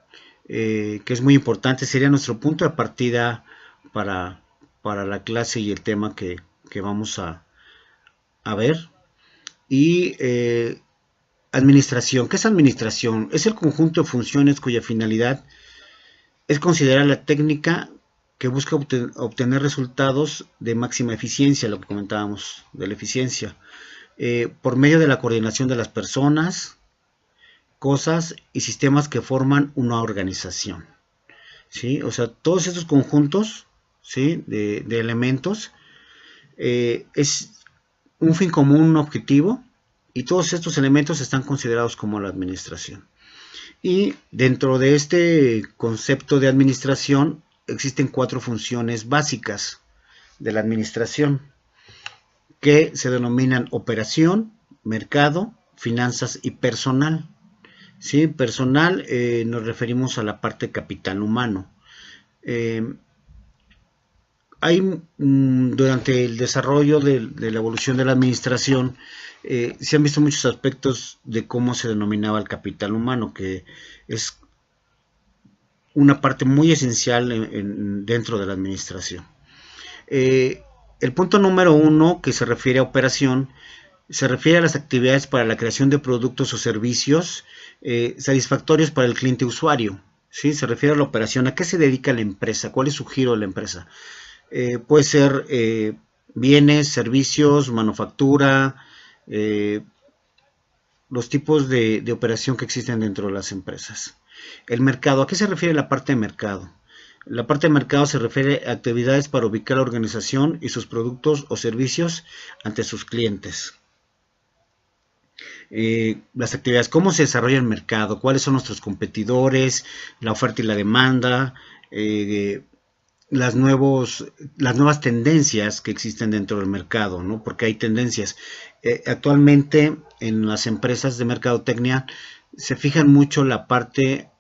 que es muy importante, sería nuestro punto de partida para la clase y el tema que vamos a ver. Y administración, ¿qué es administración? Es el conjunto de funciones cuya finalidad es considerar la técnica que busca obtener resultados de máxima eficiencia, lo que comentábamos de la eficiencia, por medio de la coordinación de las personas, cosas y sistemas que forman una organización. ¿Sí? O sea, todos estos conjuntos, ¿sí?, de elementos, es un fin común, un objetivo, y todos estos elementos están considerados como la administración. Y dentro de este concepto de administración existen 4 funciones básicas de la administración, que se denominan operación, mercado, finanzas y personal. ¿sí? Personal, nos referimos a la parte capital humano. Eh, Hay durante el desarrollo de la evolución de la administración, se han visto muchos aspectos de cómo se denominaba el capital humano, que es una parte muy esencial dentro de la administración. Eh, el punto número uno, que se refiere a operación, se refiere a las actividades para la creación de productos o servicios satisfactorios para el cliente usuario. ¿Sí? Se refiere a la operación. ¿A qué se dedica la empresa? ¿Cuál es su giro de la empresa? Puede ser bienes, servicios, manufactura, eh, los tipos de operación que existen dentro de las empresas. El mercado, ¿a qué se refiere la parte de mercado? La parte de mercado se refiere a actividades para ubicar la organización y sus productos o servicios ante sus clientes. Las actividades, cómo se desarrolla el mercado, cuáles son nuestros competidores, la oferta y la demanda, eh, las nuevas tendencias que existen dentro del mercado, ¿no? Porque hay tendencias. Actualmente en las empresas de mercadotecnia se fijan mucho la parte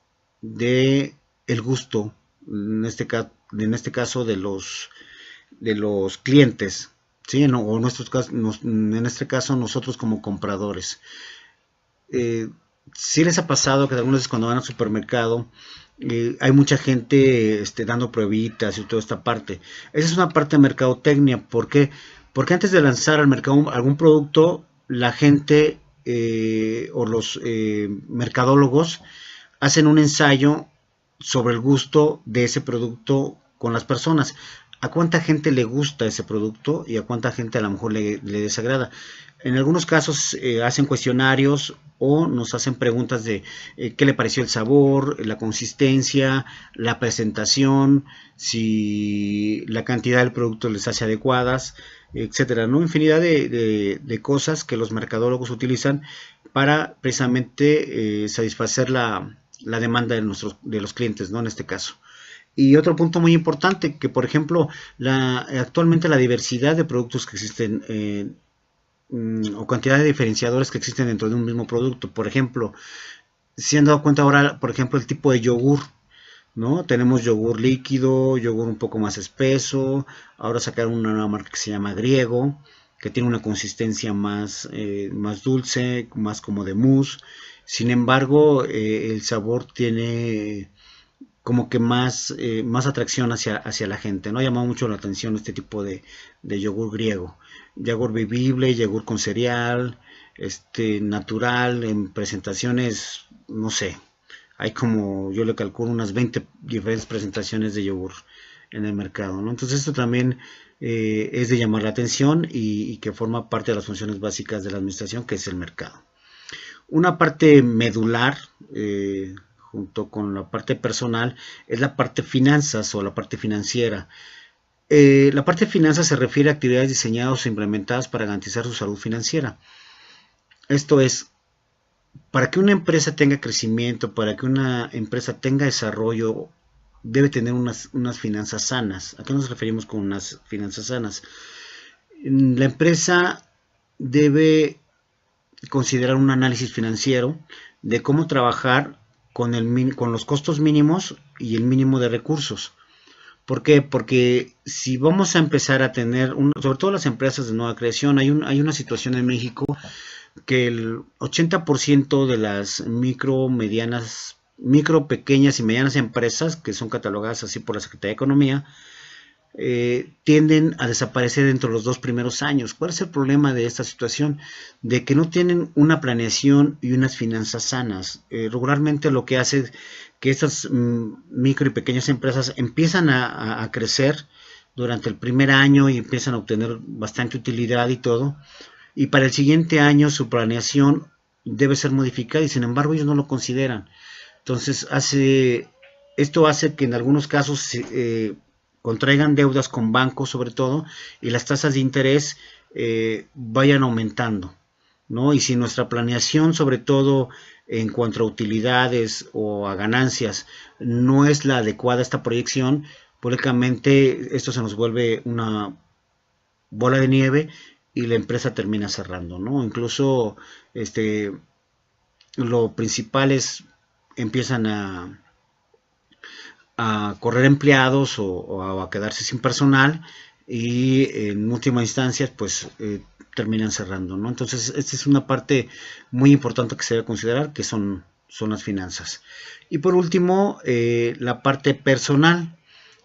de el gusto, en este caso de los clientes, ¿sí? No, o en este caso nosotros como compradores. Eh, si les ha pasado que algunas veces cuando van al supermercado hay mucha gente dando pruebitas y toda esta parte. Esa es una parte de mercadotecnia. ¿Por qué? Porque antes de lanzar al mercado algún producto, la gente o los mercadólogos hacen un ensayo sobre el gusto de ese producto con las personas. A cuánta gente le gusta ese producto y a cuánta gente a lo mejor le desagrada. En algunos casos hacen cuestionarios o nos hacen preguntas de qué le pareció el sabor, la consistencia, la presentación, si la cantidad del producto les hace adecuadas, etcétera, ¿no? Infinidad de cosas que los mercadólogos utilizan para precisamente satisfacer la demanda de los clientes, ¿no? En este caso. Y otro punto muy importante, que por ejemplo, actualmente la diversidad de productos que existen o cantidad de diferenciadores que existen dentro de un mismo producto. Por ejemplo, si han dado cuenta ahora, por ejemplo, el tipo de yogur, ¿no? Tenemos yogur líquido, yogur un poco más espeso, ahora sacaron una nueva marca que se llama Griego, que tiene una consistencia más dulce, más como de mousse. Sin embargo, el sabor tiene como que más atracción hacia la gente, ¿no? Ha llamado mucho la atención este tipo de yogur griego. Yogur bebible, yogur con cereal, natural, en presentaciones, no sé, hay como, yo le calculo, unas 20 diferentes presentaciones de yogur en el mercado, ¿no? Entonces esto también es de llamar la atención y que forma parte de las funciones básicas de la administración, que es el mercado. Una parte medular, junto con la parte personal, es la parte finanzas o la parte financiera. La parte de finanzas se refiere a actividades diseñadas o implementadas para garantizar su salud financiera. Esto es, para que una empresa tenga crecimiento, para que una empresa tenga desarrollo, debe tener unas finanzas sanas. ¿A qué nos referimos con unas finanzas sanas? La empresa debe considerar un análisis financiero de cómo trabajar con los costos mínimos y el mínimo de recursos. ¿Por qué? Porque si vamos a empezar a tener, sobre todo las empresas de nueva creación, hay una situación en México que el 80% de las micro, pequeñas y medianas empresas, que son catalogadas así por la Secretaría de Economía, tienden a desaparecer dentro de los 2 primeros años. ¿Cuál es el problema de esta situación? De que no tienen una planeación y unas finanzas sanas. Regularmente lo que hace que estas micro y pequeñas empresas empiezan a crecer durante el primer año y empiezan a obtener bastante utilidad y todo, y para el siguiente año su planeación debe ser modificada y sin embargo ellos no lo consideran. Entonces esto hace que en algunos casos contraigan deudas con bancos sobre todo y las tasas de interés vayan aumentando, ¿no? Y si nuestra planeación sobre todo en cuanto a utilidades o a ganancias no es la adecuada a esta proyección, públicamente esto se nos vuelve una bola de nieve y la empresa termina cerrando, ¿no? Incluso lo principal es, empiezan a correr empleados o a quedarse sin personal, y en última instancia pues terminan cerrando, ¿no? Entonces esta es una parte muy importante que se debe considerar, que son las finanzas. Y por último, la parte personal,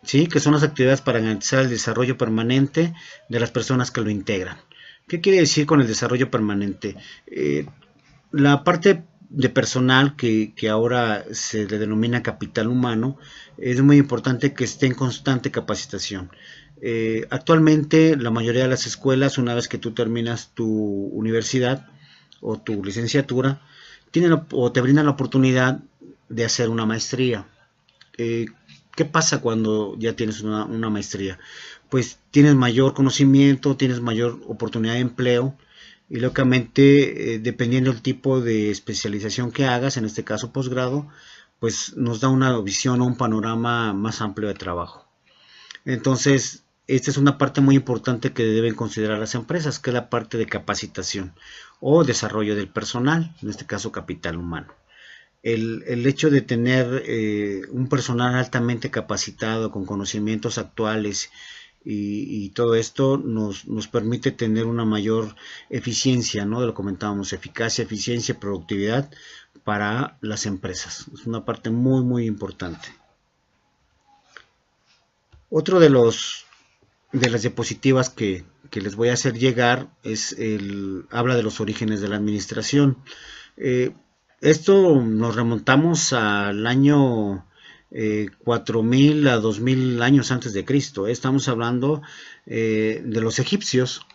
¿sí? Que son las actividades para garantizar el desarrollo permanente de las personas que lo integran. ¿Qué quiere decir con el desarrollo permanente? La parte de personal que ahora se le denomina capital humano, es muy importante que esté en constante capacitación. Actualmente la mayoría de las escuelas, una vez que tú terminas tu universidad o tu licenciatura, tienen o te brindan la oportunidad de hacer una maestría. ¿Qué pasa cuando ya tienes una maestría? Pues tienes mayor conocimiento, tienes mayor oportunidad de empleo, y lógicamente, dependiendo del tipo de especialización que hagas, en este caso posgrado, pues nos da una visión o un panorama más amplio de trabajo. Entonces, esta es una parte muy importante que deben considerar las empresas, que es la parte de capacitación o desarrollo del personal, en este caso capital humano. El hecho de tener un personal altamente capacitado, con conocimientos actuales y todo esto nos permite tener una mayor eficiencia, ¿no? De lo que comentábamos, eficacia, eficiencia, productividad para las empresas. Es una parte muy, muy importante. Otro de las diapositivas que les voy a hacer llegar habla de los orígenes de la administración. Esto nos remontamos al año 4000 a 2000 años antes de Cristo. Estamos hablando de los egipcios,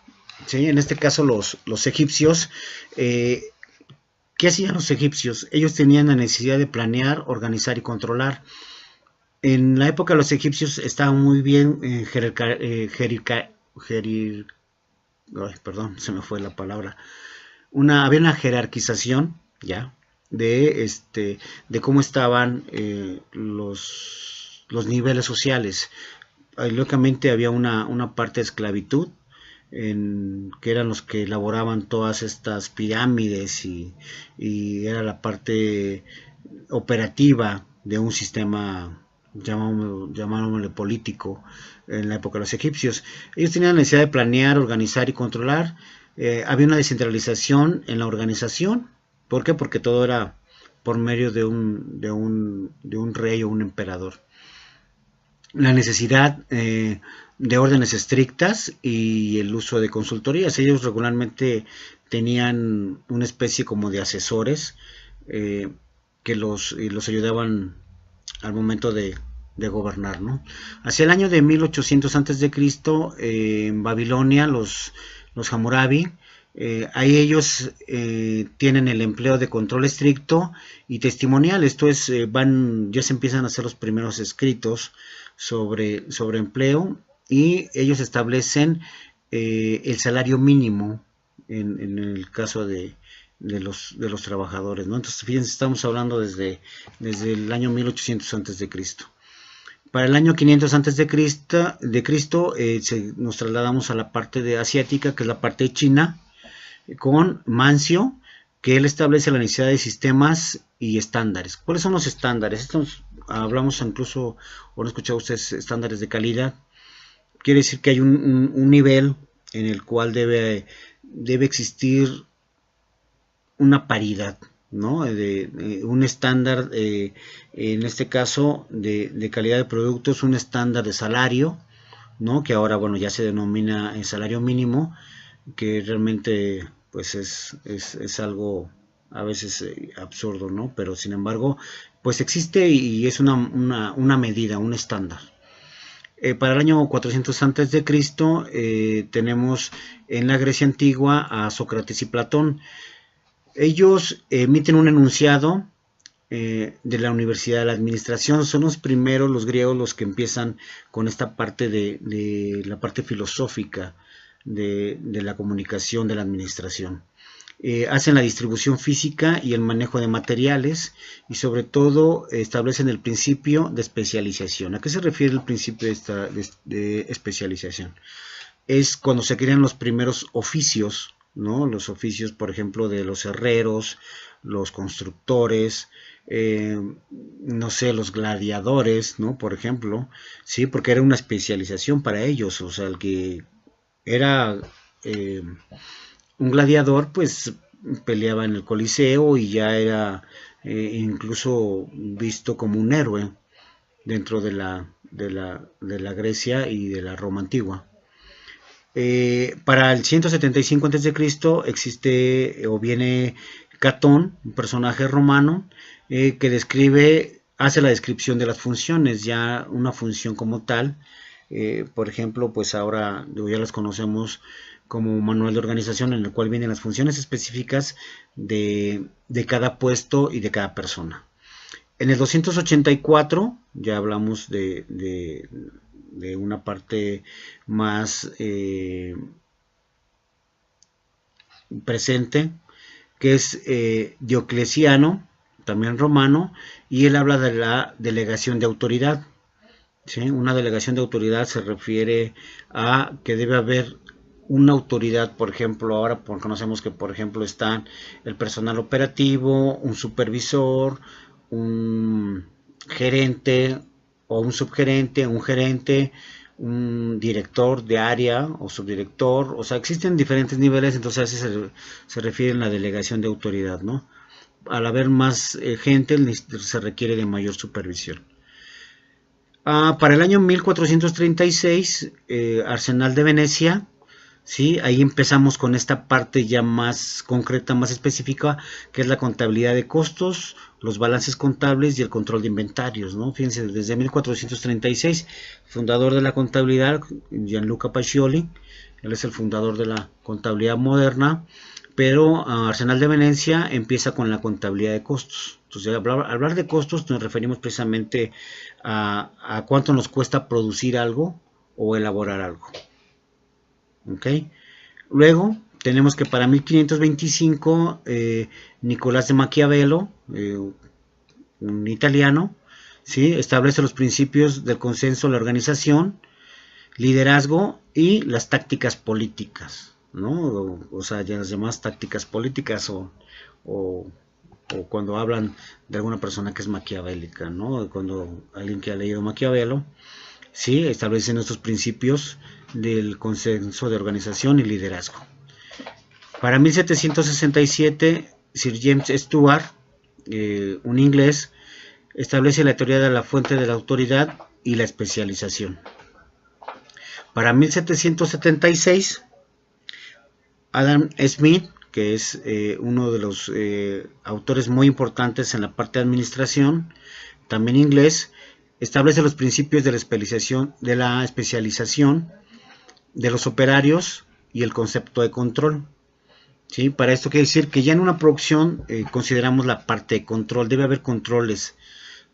¿sí? En este caso los egipcios, ¿qué hacían los egipcios? Ellos tenían la necesidad de planear, organizar y controlar. En la época de los egipcios estaban muy bien perdón, se me fue la palabra. Había una jerarquización, ya, de cómo estaban los niveles sociales. Lógicamente había una parte de esclavitud, que eran los que elaboraban todas estas pirámides, y era la parte operativa de un sistema, llamámosle político, en la época de los egipcios. Ellos tenían la necesidad de planear, organizar y controlar. Había una descentralización en la organización. ¿Por qué? Porque todo era por medio de un rey o un emperador. La necesidad de órdenes estrictas y el uso de consultorías. Ellos regularmente tenían una especie como de asesores que los ayudaban al momento de gobernar, ¿no? Hacia el año de 1800 a.C., en Babilonia, los Hammurabi, ahí ellos tienen el empleo de control estricto y testimonial. Esto es, ya se empiezan a hacer los primeros escritos sobre empleo, y ellos establecen el salario mínimo en el caso de los trabajadores, ¿no? Entonces, fíjense, estamos hablando desde el año 1800 a.C. Para el año 500 a.C., nos trasladamos a la parte asiática, que es la parte de China, con Mancio, que él establece la necesidad de sistemas y estándares. ¿Cuáles son los estándares? Hablamos incluso, o han escuchado ustedes, estándares de calidad. Quiere decir que hay un nivel en el cual debe existir una paridad, ¿no? Un estándar, en este caso, de calidad de productos, un estándar de salario, ¿no? Que ahora, bueno, ya se denomina el salario mínimo, que realmente, pues, es algo a veces absurdo, ¿no? Pero, sin embargo, pues existe, y es una medida, un estándar. Para el año 400 a.C., tenemos en la Grecia antigua a Sócrates y Platón. Ellos emiten un enunciado de la Universidad de la Administración. Son los primeros, los griegos, los que empiezan con esta parte de la parte filosófica de la comunicación de la administración. Hacen la distribución física y el manejo de materiales, y sobre todo establecen el principio de especialización. ¿A qué se refiere el principio de especialización? Es cuando se crean los primeros oficios, ¿no? Los oficios, por ejemplo, de los herreros, los constructores, no sé, los gladiadores, ¿no? Por ejemplo, sí, porque era una especialización para ellos, o sea, el que era un gladiador, pues peleaba en el Coliseo y ya era incluso visto como un héroe dentro de la Grecia y de la Roma antigua. Para el 175 a.C. existe o viene Catón, un personaje romano, que hace la descripción de las funciones, ya una función como tal. Por ejemplo, pues ahora ya las conocemos como manual de organización, en el cual vienen las funciones específicas de cada puesto y de cada persona. En el 284 ya hablamos de una parte más presente, que es Diocleciano, también romano, y él habla de la delegación de autoridad. ¿Sí? Una delegación de autoridad se refiere a que debe haber una autoridad, por ejemplo, ahora conocemos que, por ejemplo, están el personal operativo, un supervisor, un gerente o un subgerente, un gerente, un director de área o subdirector, o sea, existen diferentes niveles, entonces así se refiere a la delegación de autoridad, ¿no? Al haber más gente se requiere de mayor supervisión. Para el año 1436, Arsenal de Venecia, ¿sí? Ahí empezamos con esta parte ya más concreta, más específica, que es la contabilidad de costos, los balances contables y el control de inventarios, ¿no? Fíjense, desde 1436, fundador de la contabilidad, Gianluca Pacioli, él es el fundador de la contabilidad moderna, pero Arsenal de Venecia empieza con la contabilidad de costos. Entonces, hablar de costos nos referimos precisamente a cuánto nos cuesta producir algo o elaborar algo. ¿Okay? Luego tenemos que para 1525 Nicolás de Maquiavelo, un italiano, ¿sí? Establece los principios del consenso, la organización, liderazgo y las tácticas políticas, ¿no? O sea, ya las llamadas tácticas políticas o cuando hablan de alguna persona que es maquiavélica, ¿no? Cuando alguien que ha leído Maquiavelo, sí, establecen estos principios del consenso de organización y liderazgo. Para 1767, Sir James Stewart, un inglés, establece la teoría de la fuente de la autoridad y la especialización. Para 1776, Adam Smith, que es uno de los autores muy importantes en la parte de administración, también inglés, establece los principios de la especialización de los operarios y el concepto de control. ¿Sí? Para esto quiere decir que ya en una producción consideramos la parte de control, debe haber controles.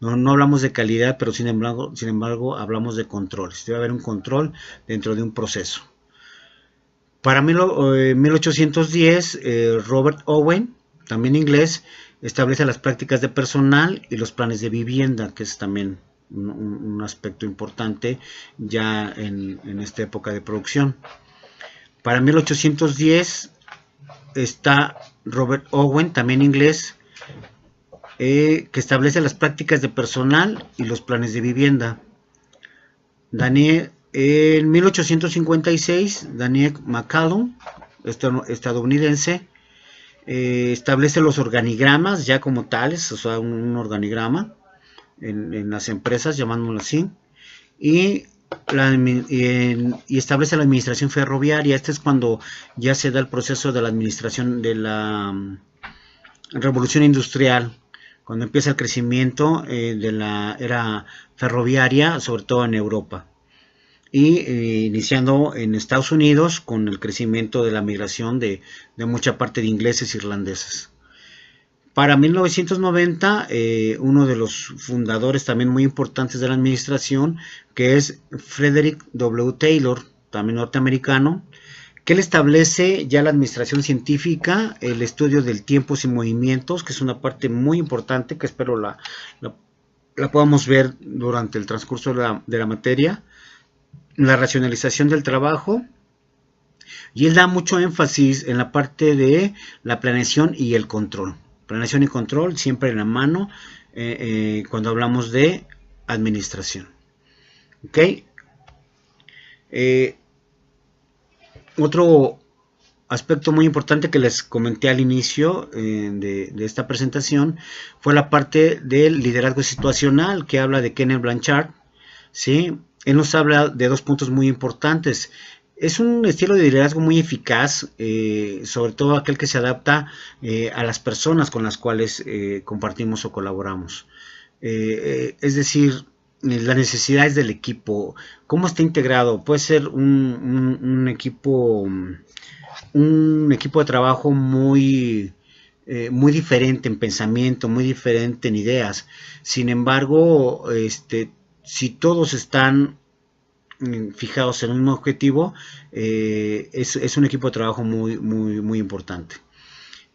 No hablamos de calidad, pero sin embargo hablamos de controles. Debe haber un control dentro de un proceso. Para 1810, Robert Owen, también inglés, establece las prácticas de personal y los planes de vivienda, que es también un aspecto importante ya en esta época de producción. Para 1810 está Robert Owen, también inglés, que establece las prácticas de personal y los planes de vivienda. En 1856, Daniel McCallum, estadounidense, establece los organigramas ya como tales, o sea, un organigrama en las empresas, llamándolo así, y establece la administración ferroviaria. Este es cuando ya se da el proceso de la administración de la revolución industrial, cuando empieza el crecimiento de la era ferroviaria, sobre todo en Europa, y iniciando en Estados Unidos con el crecimiento de la migración de mucha parte de ingleses e irlandeses. Para 1990, uno de los fundadores también muy importantes de la administración, que es Frederick W. Taylor, también norteamericano, que él establece ya la administración científica, el estudio del tiempos y movimientos, que es una parte muy importante que espero la podamos ver durante el transcurso de la materia, la racionalización del trabajo, y él da mucho énfasis en la parte de la planeación y el control. Planeación y control siempre en la mano cuando hablamos de administración. ¿Ok? Otro aspecto muy importante que les comenté al inicio de esta presentación fue la parte del liderazgo situacional que habla de Kenneth Blanchard, ¿sí? Él nos habla de dos puntos muy importantes. Es un estilo de liderazgo muy eficaz, sobre todo aquel que se adapta a las personas con las cuales compartimos o colaboramos. Es decir, las necesidades del equipo, cómo está integrado. Puede ser un equipo de trabajo muy diferente en pensamiento, muy diferente en ideas. Sin embargo, si todos están fijados en un mismo objetivo, es un equipo de trabajo muy importante.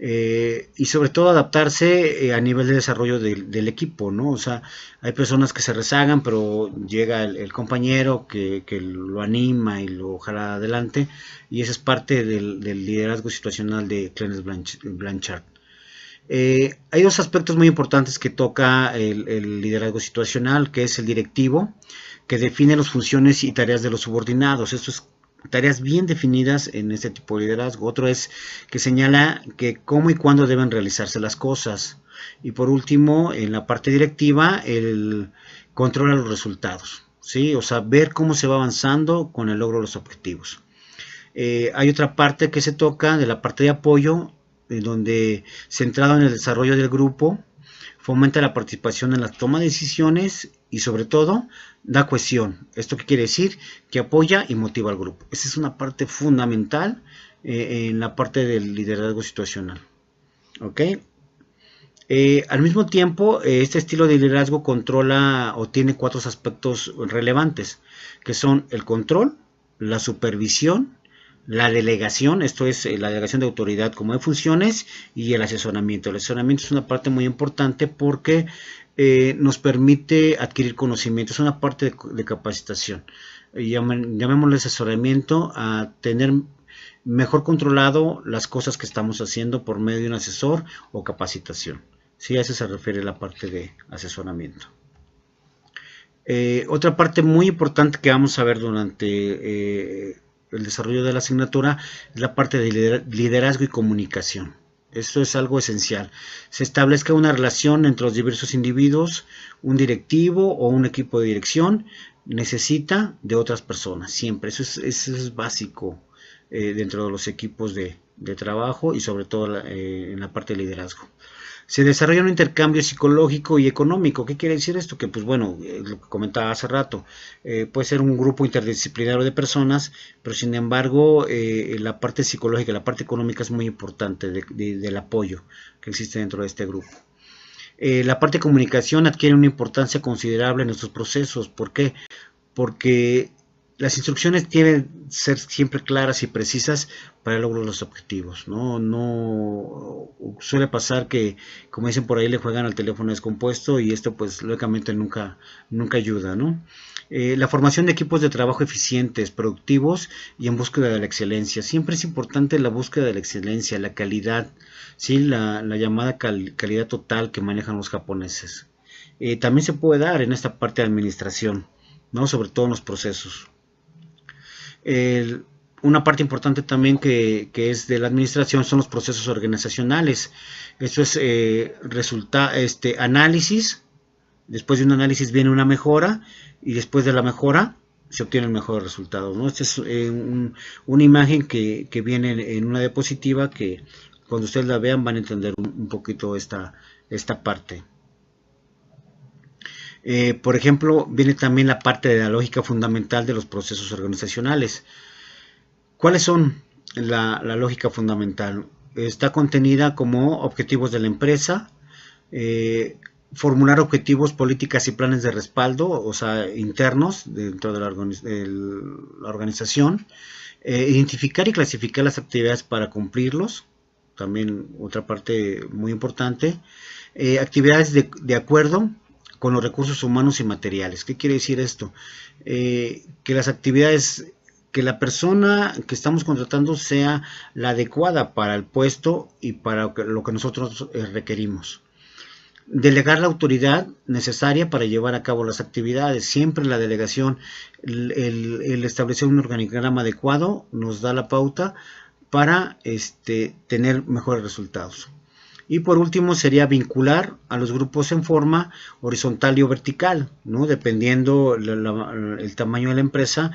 Y sobre todo adaptarse a nivel de desarrollo del equipo, ¿no? O sea, hay personas que se rezagan, pero llega el compañero que lo anima y lo jala adelante, y esa es parte del liderazgo situacional de Kenneth Blanchard. Hay dos aspectos muy importantes que toca el liderazgo situacional, que es el directivo, que define las funciones y tareas de los subordinados. Esto es tareas bien definidas en este tipo de liderazgo. Otro es que señala que cómo y cuándo deben realizarse las cosas. Y por último, en la parte directiva, el controla los resultados, ¿sí? O sea, ver cómo se va avanzando con el logro de los objetivos. Hay otra parte que se toca de la parte de apoyo, donde centrado en el desarrollo del grupo, fomenta la participación en la toma de decisiones y sobre todo da cohesión. ¿Esto qué quiere decir? Que apoya y motiva al grupo. Esa es una parte fundamental en la parte del liderazgo situacional. ¿Ok? Al mismo tiempo, este estilo de liderazgo controla o tiene cuatro aspectos relevantes, que son el control, la supervisión, la delegación, esto es la delegación de autoridad como de funciones, y el asesoramiento. El asesoramiento es una parte muy importante porque nos permite adquirir conocimiento, es una parte de capacitación. Llamémosle asesoramiento a tener mejor controlado las cosas que estamos haciendo por medio de un asesor o capacitación. Sí, a eso se refiere la parte de asesoramiento. Otra parte muy importante que vamos a ver durante el desarrollo de la asignatura es la parte de liderazgo y comunicación. Esto es algo esencial. Se establezca una relación entre los diversos individuos, un directivo o un equipo de dirección necesita de otras personas, siempre. Eso es básico dentro de los equipos de trabajo y sobre todo en la parte de liderazgo. Se desarrolla un intercambio psicológico y económico. ¿Qué quiere decir esto? Que pues bueno, lo que comentaba hace rato, puede ser un grupo interdisciplinario de personas, pero sin embargo la parte psicológica, la parte económica es muy importante del apoyo que existe dentro de este grupo. La parte de comunicación adquiere una importancia considerable en estos procesos. ¿Por qué? Porque las instrucciones tienen que ser siempre claras y precisas para el logro de los objetivos. No suele pasar que, como dicen por ahí, le juegan al teléfono descompuesto, y esto pues lógicamente nunca ayuda, ¿no? La formación de equipos de trabajo eficientes, productivos y en búsqueda de la excelencia. Siempre es importante la búsqueda de la excelencia, la calidad, ¿sí? la llamada calidad total que manejan los japoneses. También se puede dar en esta parte de administración, ¿no? Sobre todo en los procesos. Una parte importante también que es de la administración son los procesos organizacionales. Esto es análisis. Después de un análisis viene una mejora, y después de la mejora se obtienen mejores resultados, ¿no? Esta es una imagen que viene en una diapositiva que cuando ustedes la vean van a entender un poquito esta parte. Por ejemplo, viene también la parte de la lógica fundamental de los procesos organizacionales. ¿Cuáles son la lógica fundamental? Está contenida como objetivos de la empresa, formular objetivos, políticas y planes de respaldo, o sea, internos dentro de la organización, identificar y clasificar las actividades para cumplirlos, también otra parte muy importante, actividades de acuerdo con los recursos humanos y materiales. ¿Qué quiere decir esto? Que las actividades que la persona que estamos contratando sea la adecuada para el puesto y para lo que nosotros requerimos. Delegar la autoridad necesaria para llevar a cabo las actividades. Siempre la delegación, el establecer un organigrama adecuado nos da la pauta para tener mejores resultados. Y por último sería vincular a los grupos en forma horizontal y o vertical, ¿no? Dependiendo el tamaño de la empresa,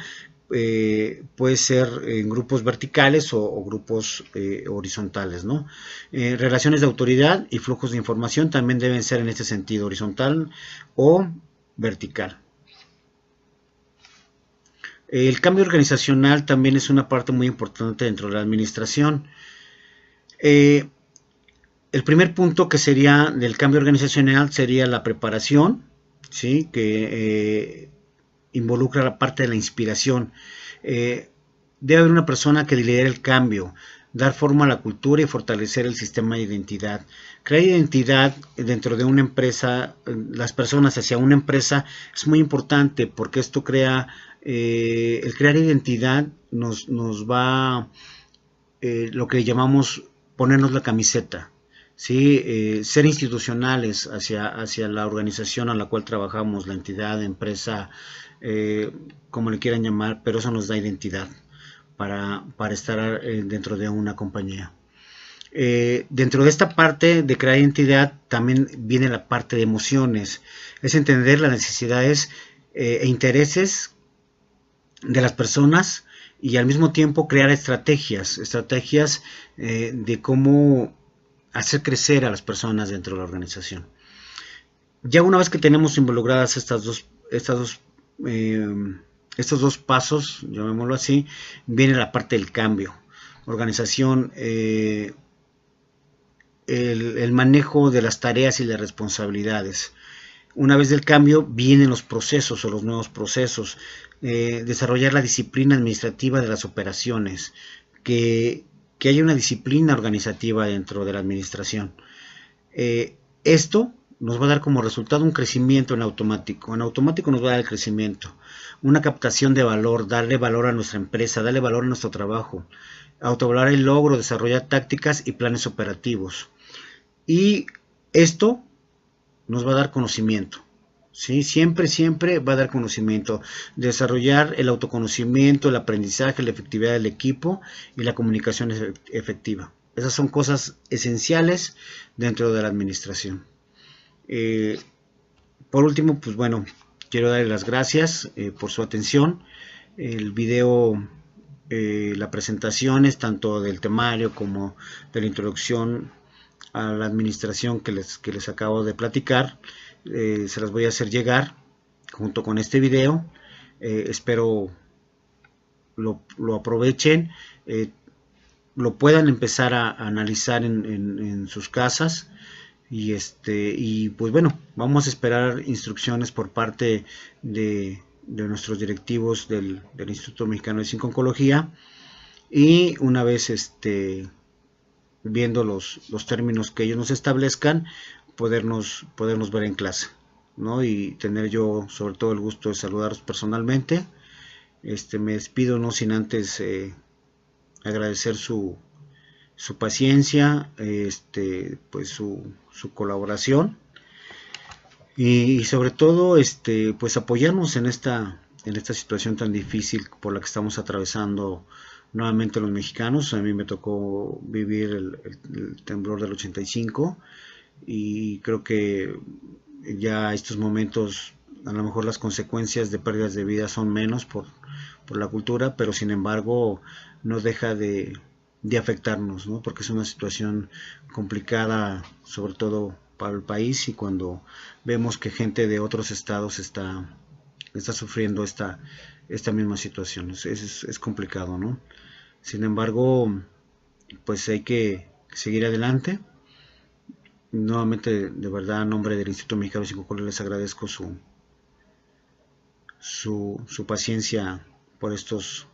puede ser en grupos verticales o grupos horizontales, ¿no? Relaciones de autoridad y flujos de información también deben ser en este sentido, horizontal o vertical. El cambio organizacional también es una parte muy importante dentro de la administración. El primer punto que sería del cambio organizacional sería la preparación, ¿sí? Que involucra la parte de la inspiración. Debe haber una persona que lidere el cambio, dar forma a la cultura y fortalecer el sistema de identidad. Crear identidad dentro de una empresa, las personas hacia una empresa es muy importante porque esto crea, el crear identidad nos va, lo que llamamos ponernos la camiseta. ¿Sí? Ser institucionales hacia la organización a la cual trabajamos, la entidad, empresa, como le quieran llamar, pero eso nos da identidad para estar dentro de una compañía. Dentro de esta parte de crear identidad también viene la parte de emociones, es entender las necesidades e intereses de las personas y al mismo tiempo crear estrategias de cómo hacer crecer a las personas dentro de la organización. Ya una vez que tenemos involucradas estos dos pasos, llamémoslo así, viene la parte del cambio. Organización, el manejo de las tareas y las responsabilidades. Una vez del cambio vienen los procesos o los nuevos procesos. Desarrollar la disciplina administrativa de las operaciones, que haya una disciplina organizativa dentro de la administración. Esto nos va a dar como resultado un crecimiento en automático. En automático nos va a dar el crecimiento, una captación de valor, darle valor a nuestra empresa, darle valor a nuestro trabajo, autovalorar el logro, desarrollar tácticas y planes operativos. Y esto nos va a dar conocimiento. ¿Sí? Siempre va a dar conocimiento, desarrollar el autoconocimiento, el aprendizaje, la efectividad del equipo y la comunicación efectiva. Esas son cosas esenciales dentro de la administración. Por último, pues bueno, quiero darles las gracias por su atención. El video, la presentación es tanto del temario como de la introducción a la administración que les acabo de platicar. Se las voy a hacer llegar junto con este video. Espero lo aprovechen, lo puedan empezar a analizar en sus casas y pues bueno, vamos a esperar instrucciones por parte de nuestros directivos del Instituto Mexicano de Oncología, y una vez viendo los términos que ellos nos establezcan, podernos ver en clase, ¿no? Y tener yo sobre todo el gusto de saludaros personalmente. Me despido no sin antes agradecer su paciencia, pues su colaboración y sobre todo pues apoyarnos en esta situación tan difícil por la que estamos atravesando nuevamente los mexicanos. A mí me tocó vivir el temblor del 85 y creo que ya estos momentos a lo mejor las consecuencias de pérdidas de vida son menos por la cultura, pero sin embargo no deja de afectarnos, ¿no? Porque es una situación complicada, sobre todo para el país, y cuando vemos que gente de otros estados está sufriendo esta misma situación, es complicado, ¿no? Sin embargo, pues hay que seguir adelante. Nuevamente, de verdad, a nombre del Instituto Mexicano de Oncología les agradezco su paciencia por estos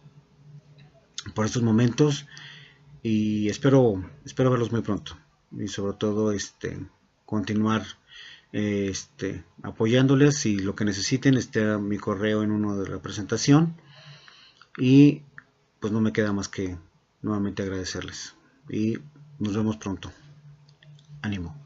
momentos, y espero verlos muy pronto, y sobre todo continuar apoyándoles, y lo que necesiten, mi correo en uno de la presentación, y pues no me queda más que nuevamente agradecerles y nos vemos pronto. Ánimo.